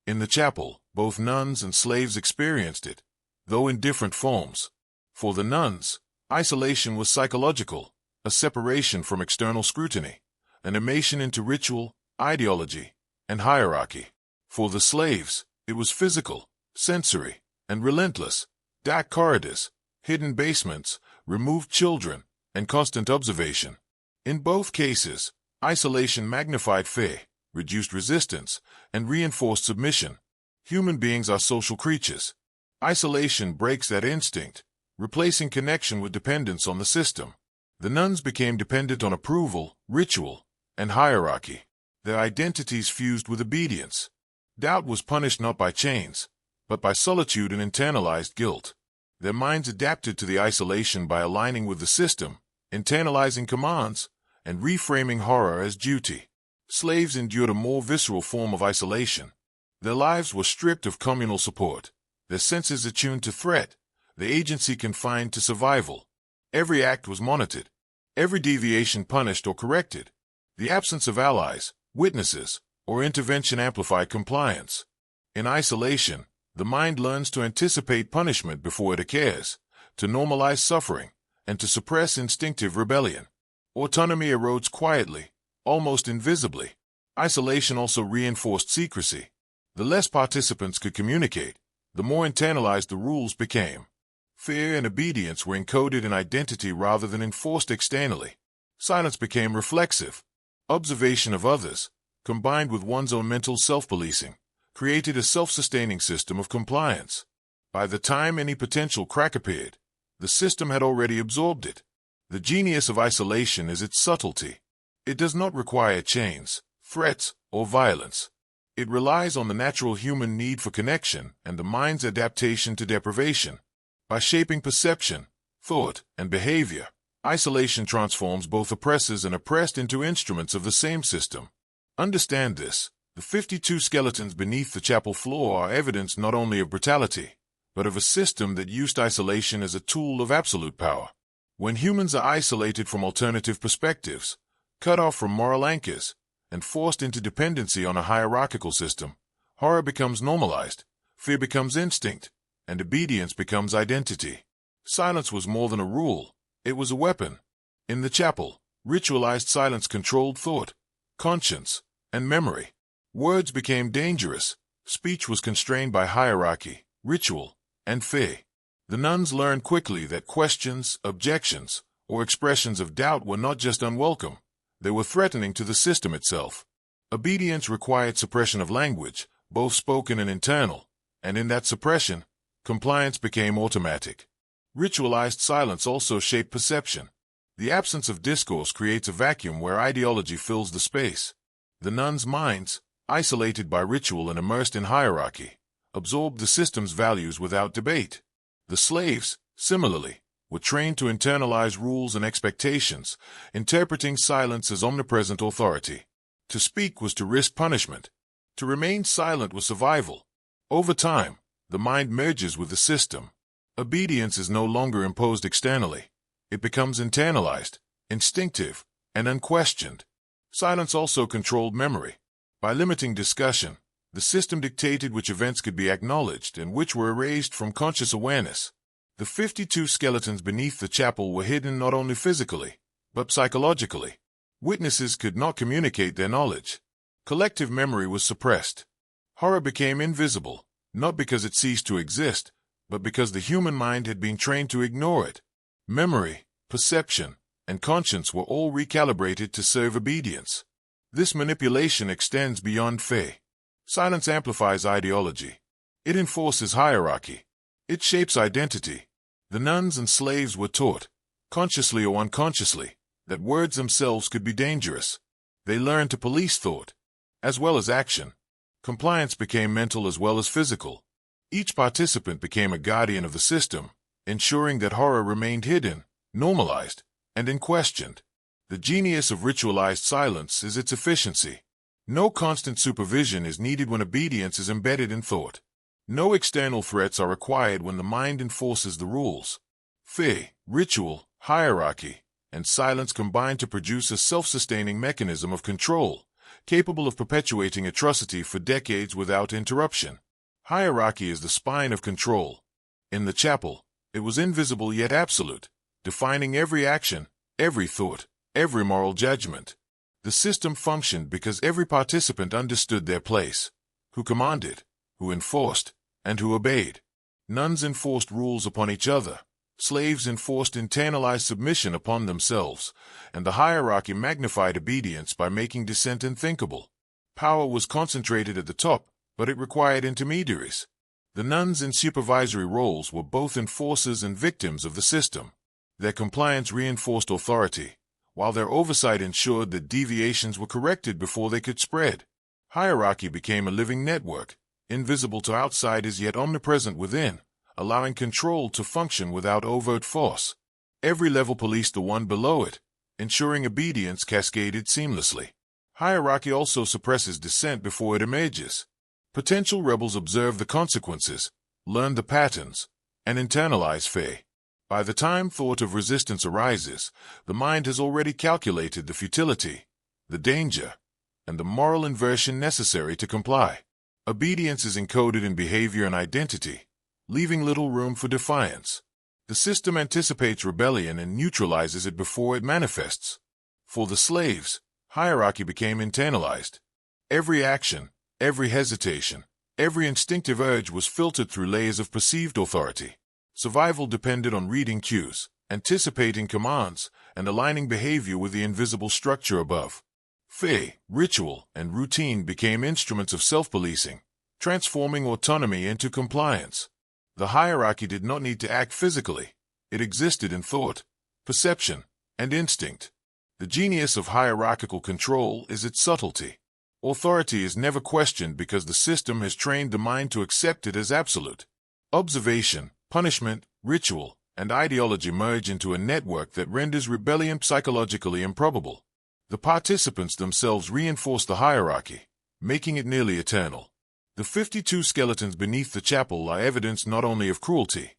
In the chapel, both nuns and slaves experienced it, though in different forms. For the nuns, isolation was psychological, a separation from external scrutiny, an immersion into ritual, ideology, and hierarchy. For the slaves, it was physical, sensory, and relentless. Dark corridors, hidden basements, removed children, and constant observation. In both cases, isolation magnified fear, reduced resistance, and reinforced submission. Human beings are social creatures. Isolation breaks that instinct, replacing connection with dependence on the system. The nuns became dependent on approval, ritual, and hierarchy. Their identities fused with obedience. Doubt was punished not by chains, but by solitude and internalized guilt. Their minds adapted to the isolation by aligning with the system, internalizing commands, and reframing horror as duty. Slaves endured a more visceral form of isolation. Their lives were stripped of communal support, their senses attuned to threat, their agency confined to survival. Every act was monitored, every deviation punished or corrected. The absence of allies, witnesses, or intervention amplified compliance. In isolation, the mind learns to anticipate punishment before it occurs, to normalize suffering, and to suppress instinctive rebellion. Autonomy erodes quietly, almost invisibly. Isolation also reinforced secrecy. The less participants could communicate, the more internalized the rules became. Fear and obedience were encoded in identity rather than enforced externally. Silence became reflexive. Observation of others, combined with one's own mental self-policing, created a self-sustaining system of compliance. By the time any potential crack appeared, the system had already absorbed it. The genius of isolation is its subtlety. It does not require chains, threats, or violence. It relies on the natural human need for connection and the mind's adaptation to deprivation. By shaping perception, thought, and behavior, isolation transforms both oppressors and oppressed into instruments of the same system. Understand this. The 52 skeletons beneath the chapel floor are evidence not only of brutality, but of a system that used isolation as a tool of absolute power. When humans are isolated from alternative perspectives, cut off from moral anchors, and forced into dependency on a hierarchical system, horror becomes normalized, fear becomes instinct, and obedience becomes identity. Silence was more than a rule, it was a weapon. In the chapel, ritualized silence controlled thought, conscience, and memory. Words became dangerous, speech was constrained by hierarchy, ritual, and fear. The nuns learned quickly that questions, objections, or expressions of doubt were not just unwelcome, they were threatening to the system itself. Obedience required suppression of language, both spoken and internal, and in that suppression, compliance became automatic. Ritualized silence also shaped perception. The absence of discourse creates a vacuum where ideology fills the space. The nuns' minds, isolated by ritual and immersed in hierarchy, absorbed the system's values without debate. The slaves, similarly, were trained to internalize rules and expectations, interpreting silence as omnipresent authority. To speak was to risk punishment. To remain silent was survival. Over time, the mind merges with the system. Obedience is no longer imposed externally. It becomes internalized, instinctive, and unquestioned. Silence also controlled memory. By limiting discussion, the system dictated which events could be acknowledged and which were erased from conscious awareness. The 52 skeletons beneath the chapel were hidden not only physically, but psychologically. Witnesses could not communicate their knowledge. Collective memory was suppressed. Horror became invisible, not because it ceased to exist, but because the human mind had been trained to ignore it. Memory, perception, and conscience were all recalibrated to serve obedience. This manipulation extends beyond fear. Silence amplifies ideology. It enforces hierarchy. It shapes identity. The nuns and slaves were taught, consciously or unconsciously, that words themselves could be dangerous. They learned to police thought, as well as action. Compliance became mental as well as physical. Each participant became a guardian of the system, ensuring that horror remained hidden, normalized, and unquestioned. The genius of ritualized silence is its efficiency. No constant supervision is needed when obedience is embedded in thought. No external threats are required when the mind enforces the rules. Fear, ritual, hierarchy, and silence combine to produce a self-sustaining mechanism of control, capable of perpetuating atrocity for decades without interruption. Hierarchy is the spine of control. In the chapel, it was invisible yet absolute, defining every action, every thought, every moral judgment. The system functioned because every participant understood their place, who commanded, who enforced, and who obeyed. Nuns enforced rules upon each other, slaves enforced internalized submission upon themselves, and the hierarchy magnified obedience by making dissent unthinkable. Power was concentrated at the top, but it required intermediaries. The nuns in supervisory roles were both enforcers and victims of the system. Their compliance reinforced authority, while their oversight ensured that deviations were corrected before they could spread. Hierarchy became a living network, invisible to outsiders yet omnipresent within, allowing control to function without overt force. Every level policed the one below it, ensuring obedience cascaded seamlessly. Hierarchy also suppresses dissent before it emerges. Potential rebels observe the consequences, learn the patterns, and internalize fear. By the time thought of resistance arises, the mind has already calculated the futility, the danger, and the moral inversion necessary to comply. Obedience is encoded in behavior and identity, leaving little room for defiance. The system anticipates rebellion and neutralizes it before it manifests. For the slaves, hierarchy became internalized. Every action, every hesitation, every instinctive urge was filtered through layers of perceived authority. Survival depended on reading cues, anticipating commands, and aligning behavior with the invisible structure above. Fear, ritual, and routine became instruments of self-policing, transforming autonomy into compliance. The hierarchy did not need to act physically. It existed in thought, perception, and instinct. The genius of hierarchical control is its subtlety. Authority is never questioned because the system has trained the mind to accept it as absolute. Observation, punishment, ritual, and ideology merge into a network that renders rebellion psychologically improbable. The participants themselves reinforce the hierarchy, making it nearly eternal. The 52 skeletons beneath the chapel are evidence not only of cruelty,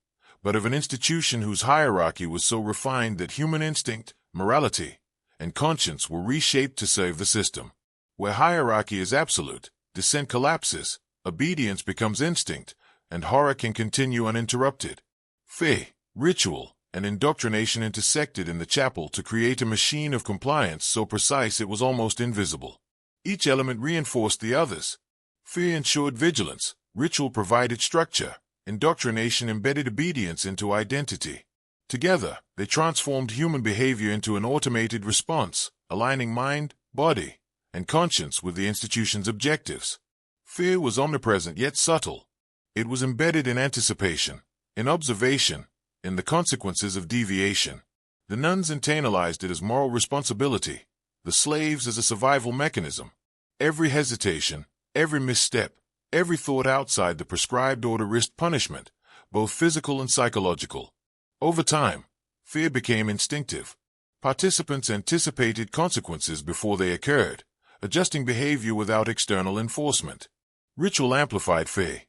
but of an institution whose hierarchy was so refined that human instinct, morality, and conscience were reshaped to serve the system. Where hierarchy is absolute, dissent collapses, obedience becomes instinct, and horror can continue uninterrupted. Fear, ritual, and indoctrination intersected in the chapel to create a machine of compliance so precise it was almost invisible. Each element reinforced the others. Fear ensured vigilance, ritual provided structure, indoctrination embedded obedience into identity. Together, they transformed human behavior into an automated response, aligning mind, body, and conscience with the institution's objectives. Fear was omnipresent yet subtle. It was embedded in anticipation, in observation, in the consequences of deviation. The nuns internalized it as moral responsibility, the slaves as a survival mechanism. Every hesitation, every misstep, every thought outside the prescribed order risked punishment, both physical and psychological. Over time, fear became instinctive. Participants anticipated consequences before they occurred, adjusting behavior without external enforcement. Ritual amplified fear.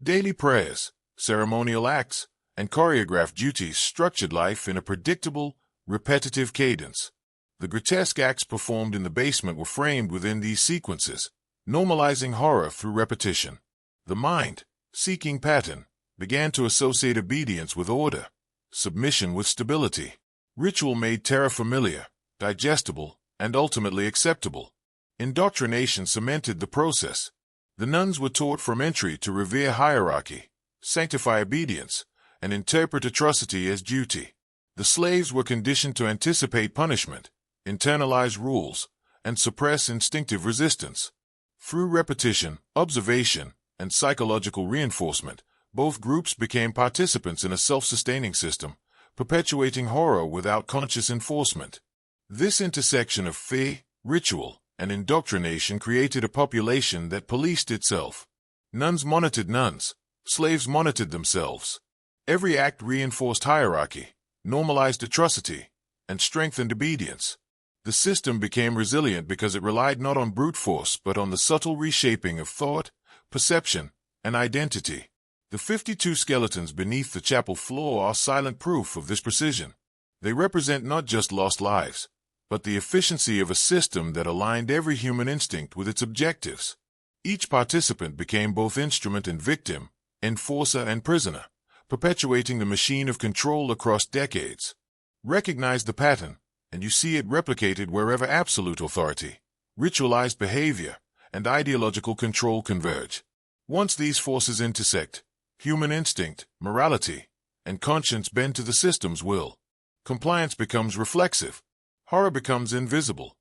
Daily prayers, ceremonial acts, and choreographed duties structured life in a predictable, repetitive cadence. The grotesque acts performed in the basement were framed within these sequences, normalizing horror through repetition. The mind, seeking pattern, began to associate obedience with order, submission with stability. Ritual made terror familiar, digestible, and ultimately acceptable. Indoctrination cemented the process. The nuns were taught from entry to revere hierarchy, sanctify obedience, and interpret atrocity as duty. The slaves were conditioned to anticipate punishment, internalize rules, and suppress instinctive resistance. Through repetition, observation, and psychological reinforcement, both groups became participants in a self-sustaining system, perpetuating horror without conscious enforcement. This intersection of fear, ritual, and indoctrination created a population that policed itself. Nuns monitored nuns, slaves monitored themselves. Every act reinforced hierarchy, normalized atrocity, and strengthened obedience. The system became resilient because it relied not on brute force but on the subtle reshaping of thought, perception, and identity. The 52 skeletons beneath the chapel floor are silent proof of this precision. They represent not just lost lives, but the efficiency of a system that aligned every human instinct with its objectives. Each participant became both instrument and victim, enforcer and prisoner, perpetuating the machine of control across decades. Recognize the pattern, and you see it replicated wherever absolute authority, ritualized behavior, and ideological control converge. Once these forces intersect, human instinct, morality, and conscience bend to the system's will. Compliance becomes reflexive. Horror becomes invisible.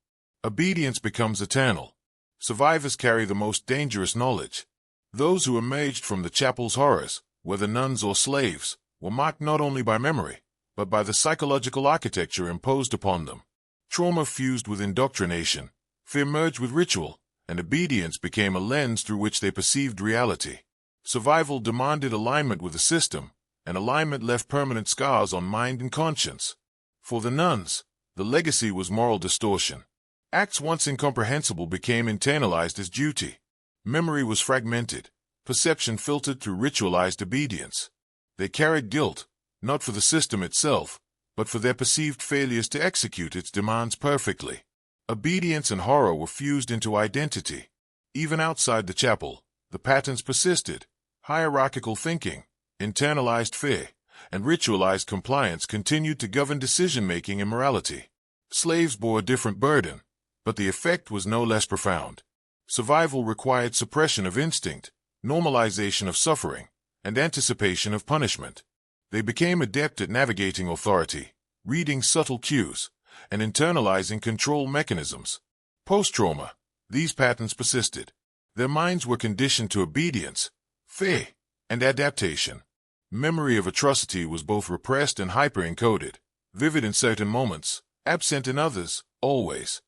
Obedience becomes eternal. Survivors carry the most dangerous knowledge. Those who emerged from the chapel's horrors, whether nuns or slaves, were marked not only by memory, but by the psychological architecture imposed upon them. Trauma fused with indoctrination, fear merged with ritual, and obedience became a lens through which they perceived reality. Survival demanded alignment with the system, and alignment left permanent scars on mind and conscience. For the nuns, the legacy was moral distortion. Acts once incomprehensible became internalized as duty. Memory was fragmented, perception filtered through ritualized obedience. They carried guilt, not for the system itself, but for their perceived failures to execute its demands perfectly. Obedience and horror were fused into identity. Even outside the chapel, the patterns persisted. Hierarchical thinking, internalized fear, and ritualized compliance continued to govern decision-making and morality. Slaves bore a different burden, but the effect was no less profound. Survival required suppression of instinct, normalization of suffering, and anticipation of punishment. They became adept at navigating authority, reading subtle cues, and internalizing control mechanisms. Post-trauma, these patterns persisted. Their minds were conditioned to obedience, fear, and adaptation. Memory of atrocity was both repressed and hyper-encoded, vivid in certain moments, absent in others, always.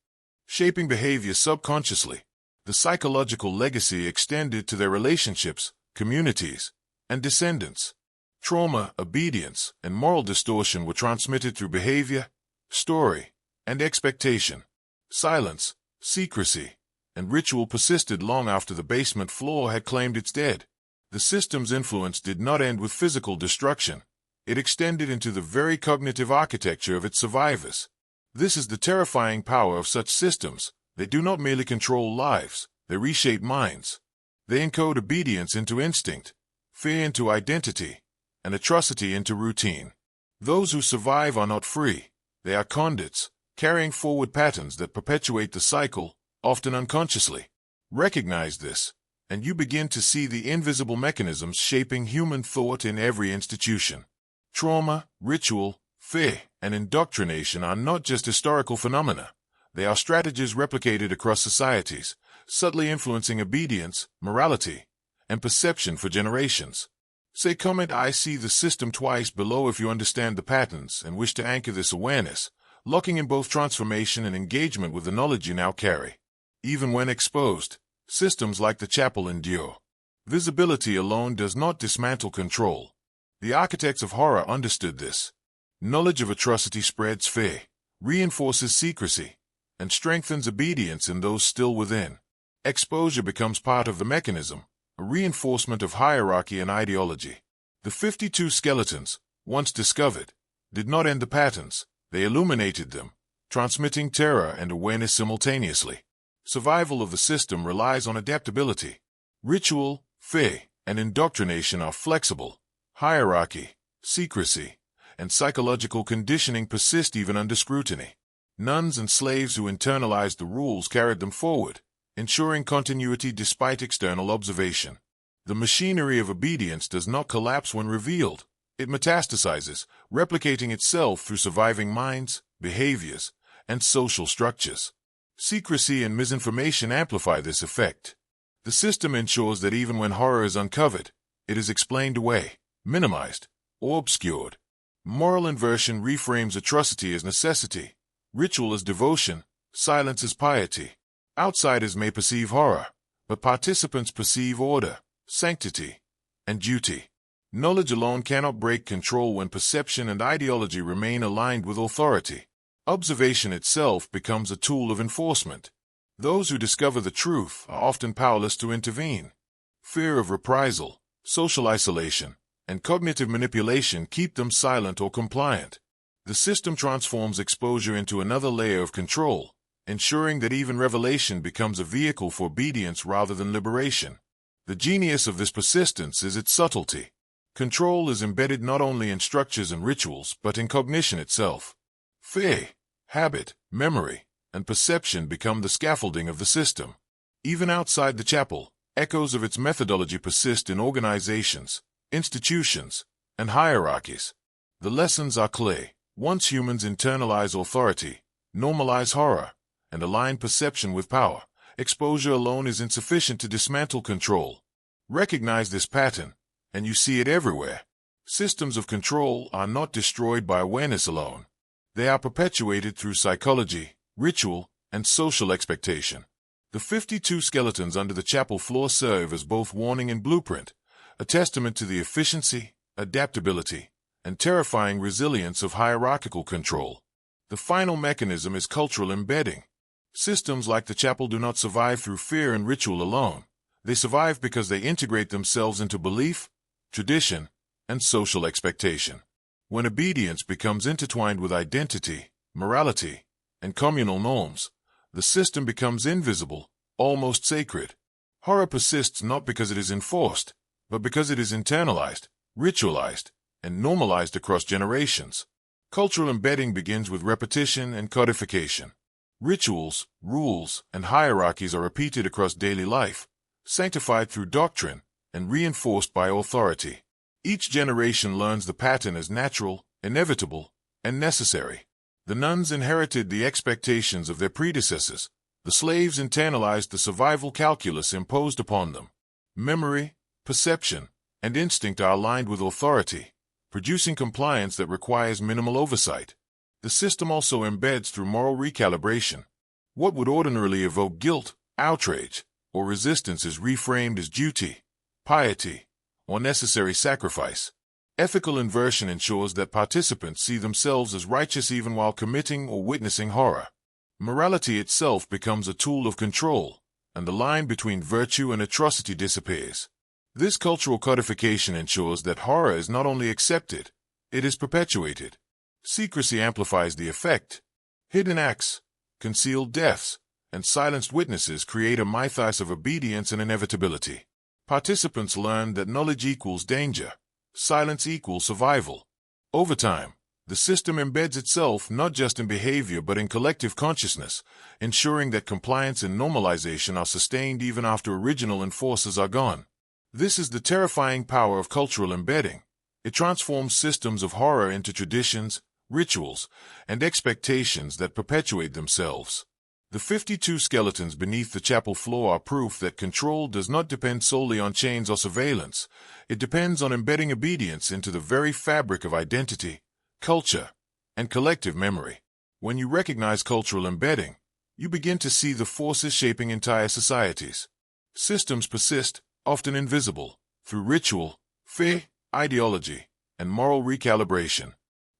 Shaping behavior subconsciously, the psychological legacy extended to their relationships, communities, and descendants. Trauma, obedience, and moral distortion were transmitted through behavior, story, and expectation. Silence, secrecy, and ritual persisted long after the basement floor had claimed its dead. The system's influence did not end with physical destruction. It extended into the very cognitive architecture of its survivors. This is the terrifying power of such systems. They do not merely control lives, they reshape minds. They encode obedience into instinct, fear into identity, and atrocity into routine. Those who survive are not free. They are conduits, carrying forward patterns that perpetuate the cycle, often unconsciously. Recognize this, and you begin to see the invisible mechanisms shaping human thought in every institution. Trauma, ritual, fear, and indoctrination are not just historical phenomena. They are strategies replicated across societies, subtly influencing obedience, morality, and perception for generations. Say comment I see the system twice below if you understand the patterns and wish to anchor this awareness, locking in both transformation and engagement with the knowledge you now carry. Even when exposed, systems like the chapel endure. Visibility alone does not dismantle control. The architects of horror understood this. Knowledge of atrocity spreads fear, reinforces secrecy, and strengthens obedience in those still within. Exposure becomes part of the mechanism, a reinforcement of hierarchy and ideology. The 52 skeletons, once discovered, did not end the patterns, they illuminated them, transmitting terror and awareness simultaneously. Survival of the system relies on adaptability. Ritual, fear, and indoctrination are flexible. Hierarchy, secrecy, and psychological conditioning persist even under scrutiny. Nuns and slaves who internalized the rules carried them forward, ensuring continuity despite external observation. The machinery of obedience does not collapse when revealed. It metastasizes, replicating itself through surviving minds, behaviors, and social structures. Secrecy and misinformation amplify this effect. The system ensures that even when horror is uncovered, it is explained away, minimized, or obscured. Moral inversion reframes atrocity as necessity, ritual as devotion, silence as piety. Outsiders may perceive horror, but participants perceive order, sanctity, and duty. Knowledge alone cannot break control when perception and ideology remain aligned with authority. Observation itself becomes a tool of enforcement. Those who discover the truth are often powerless to intervene. Fear of reprisal, social isolation, and cognitive manipulation keep them silent or compliant. The system transforms exposure into another layer of control, ensuring that even revelation becomes a vehicle for obedience rather than liberation. The genius of this persistence is its subtlety. Control is embedded not only in structures and rituals but in cognition itself. Fear, habit, memory, and perception become the scaffolding of the system. Even outside the chapel, echoes of its methodology persist in organizations, institutions, and hierarchies. The lessons are clear. Once humans internalize authority, normalize horror, and align perception with power, exposure alone is insufficient to dismantle control. Recognize this pattern, and you see it everywhere. Systems of control are not destroyed by awareness alone. They are perpetuated through psychology, ritual, and social expectation. The 52 skeletons under the chapel floor serve as both warning and blueprint, a testament to the efficiency, adaptability, and terrifying resilience of hierarchical control. The final mechanism is cultural embedding. Systems like the chapel do not survive through fear and ritual alone. They survive because they integrate themselves into belief, tradition, and social expectation. When obedience becomes intertwined with identity, morality, and communal norms, the system becomes invisible, almost sacred. Horror persists not because it is enforced, but because it is internalized, ritualized, and normalized across generations. Cultural embedding begins with repetition and codification. Rituals, rules, and hierarchies are repeated across daily life, sanctified through doctrine, and reinforced by authority. Each generation learns the pattern as natural, inevitable, and necessary. The nuns inherited the expectations of their predecessors. The slaves internalized the survival calculus imposed upon them. Memory, perception, and instinct are aligned with authority, producing compliance that requires minimal oversight. The system also embeds through moral recalibration. What would ordinarily evoke guilt, outrage, or resistance is reframed as duty, piety, or necessary sacrifice. Ethical inversion ensures that participants see themselves as righteous even while committing or witnessing horror. Morality itself becomes a tool of control, and the line between virtue and atrocity disappears. This cultural codification ensures that horror is not only accepted, it is perpetuated. Secrecy amplifies the effect. Hidden acts, concealed deaths, and silenced witnesses create a mythos of obedience and inevitability. Participants learn that knowledge equals danger, silence equals survival. Over time, the system embeds itself not just in behavior but in collective consciousness, ensuring that compliance and normalization are sustained even after original enforcers are gone. This is the terrifying power of cultural embedding. It transforms systems of horror into traditions, rituals, and expectations that perpetuate themselves. The 52 skeletons beneath the chapel floor are proof that control does not depend solely on chains or surveillance. It depends on embedding obedience into the very fabric of identity, culture, and collective memory. When you recognize cultural embedding, you begin to see the forces shaping entire societies. Systems persist, often invisible, through ritual, fear, ideology, and moral recalibration.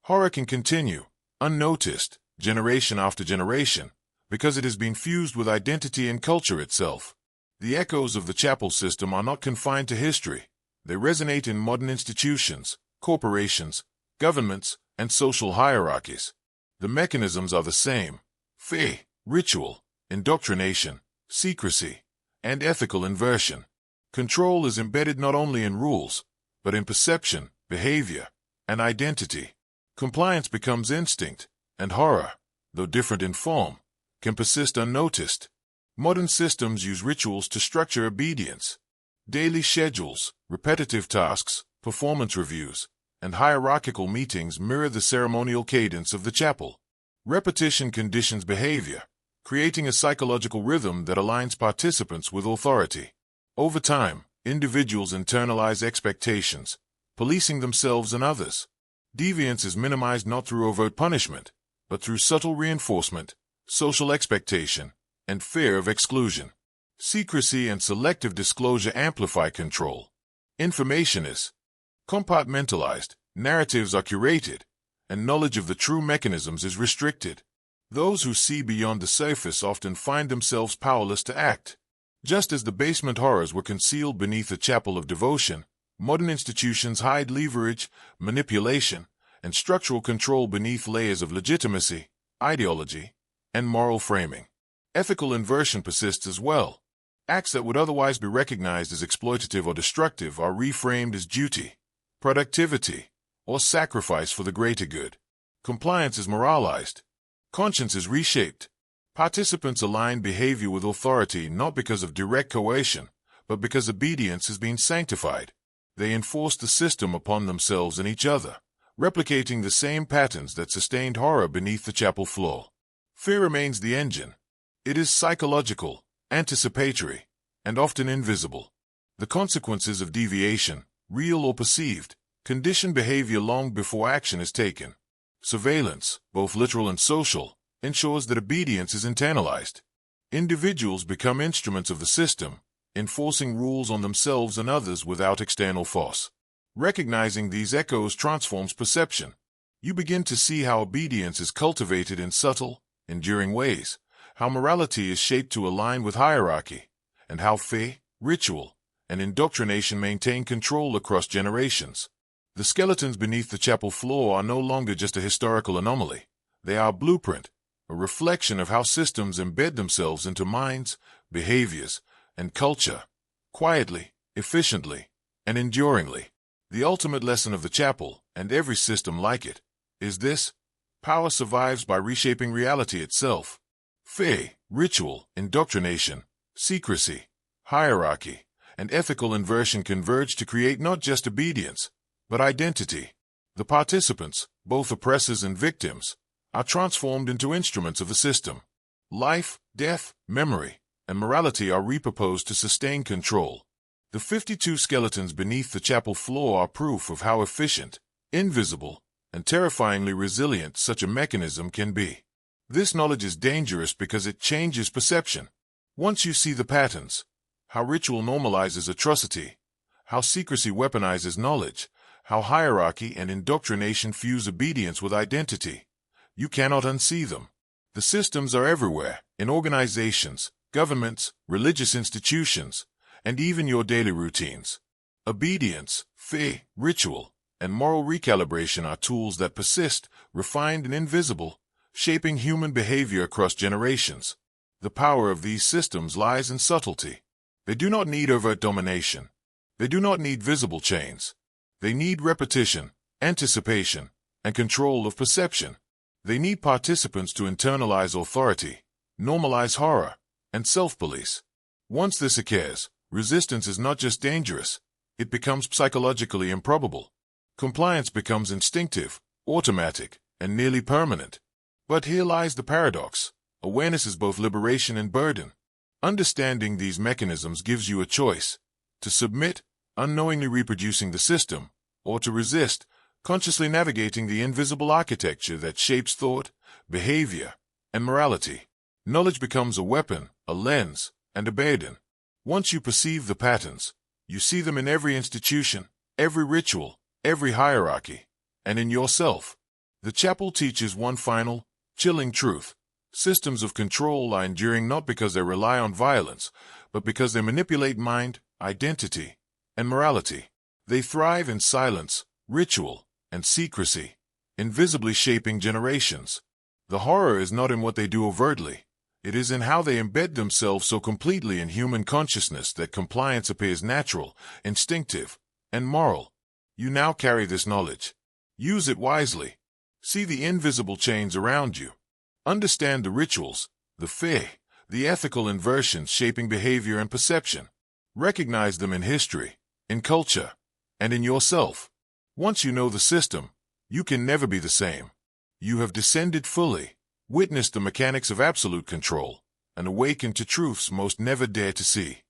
Horror can continue, unnoticed, generation after generation, because it has been fused with identity and culture itself. The echoes of the chapel system are not confined to history. They resonate in modern institutions, corporations, governments, and social hierarchies. The mechanisms are the same: fear, ritual, indoctrination, secrecy, and ethical inversion. Control is embedded not only in rules, but in perception, behavior, and identity. Compliance becomes instinct, and horror, though different in form, can persist unnoticed. Modern systems use rituals to structure obedience. Daily schedules, repetitive tasks, performance reviews, and hierarchical meetings mirror the ceremonial cadence of the chapel. Repetition conditions behavior, creating a psychological rhythm that aligns participants with authority. Over time, individuals internalize expectations, policing themselves and others. Deviance is minimized not through overt punishment, but through subtle reinforcement, social expectation, and fear of exclusion. Secrecy and selective disclosure amplify control. Information is compartmentalized, narratives are curated, and knowledge of the true mechanisms is restricted. Those who see beyond the surface often find themselves powerless to act. Just as the basement horrors were concealed beneath a chapel of devotion, modern institutions hide leverage, manipulation, and structural control beneath layers of legitimacy, ideology, and moral framing. Ethical inversion persists as well. Acts that would otherwise be recognized as exploitative or destructive are reframed as duty, productivity, or sacrifice for the greater good. Compliance is moralized. Conscience is reshaped. Participants align behavior with authority not because of direct coercion, but because obedience has been sanctified. They enforce the system upon themselves and each other, replicating the same patterns that sustained horror beneath the chapel floor. Fear remains the engine. It is psychological, anticipatory, and often invisible. The consequences of deviation, real or perceived, condition behavior long before action is taken. Surveillance, both literal and social, ensures that obedience is internalized. Individuals become instruments of the system, enforcing rules on themselves and others without external force. Recognizing these echoes transforms perception. You begin to see how obedience is cultivated in subtle, enduring ways, how morality is shaped to align with hierarchy, and how faith, ritual, and indoctrination maintain control across generations. The skeletons beneath the chapel floor are no longer just a historical anomaly. They are a blueprint, a reflection of how systems embed themselves into minds, behaviors, and culture, quietly, efficiently, and enduringly. The ultimate lesson of the chapel, and every system like it, is this: power survives by reshaping reality itself. Faith, ritual, indoctrination, secrecy, hierarchy, and ethical inversion converge to create not just obedience, but identity. The participants, both oppressors and victims, are transformed into instruments of the system. Life, death, memory, and morality are repurposed to sustain control. The 52 skeletons beneath the chapel floor are proof of how efficient, invisible, and terrifyingly resilient such a mechanism can be. This knowledge is dangerous because it changes perception. Once you see the patterns, how ritual normalizes atrocity, how secrecy weaponizes knowledge, how hierarchy and indoctrination fuse obedience with identity, you cannot unsee them. The systems are everywhere, in organizations, governments, religious institutions, and even your daily routines. Obedience, faith, ritual, and moral recalibration are tools that persist, refined and invisible, shaping human behavior across generations. The power of these systems lies in subtlety. They do not need overt domination. They do not need visible chains. They need repetition, anticipation, and control of perception. They need participants to internalize authority, normalize horror, and self-police. Once this occurs, resistance is not just dangerous, it becomes psychologically improbable. Compliance becomes instinctive, automatic, and nearly permanent. But here lies the paradox. Awareness is both liberation and burden. Understanding these mechanisms gives you a choice: to submit, unknowingly reproducing the system, or to resist, consciously navigating the invisible architecture that shapes thought, behavior, and morality. Knowledge becomes a weapon, a lens, and a burden. Once you perceive the patterns, you see them in every institution, every ritual, every hierarchy, and in yourself. The chapel teaches one final, chilling truth. Systems of control are enduring not because they rely on violence, but because they manipulate mind, identity, and morality. They thrive in silence, ritual, and secrecy, invisibly shaping generations. The horror is not in what they do overtly. It is in how they embed themselves so completely in human consciousness that compliance appears natural, instinctive, and moral. You now carry this knowledge. Use it wisely. See the invisible chains around you. Understand the rituals, the faith, the ethical inversions shaping behavior and perception. Recognize them in history, in culture, and in yourself. Once you know the system, you can never be the same. You have descended fully, witnessed the mechanics of absolute control, and awakened to truths most never dare to see.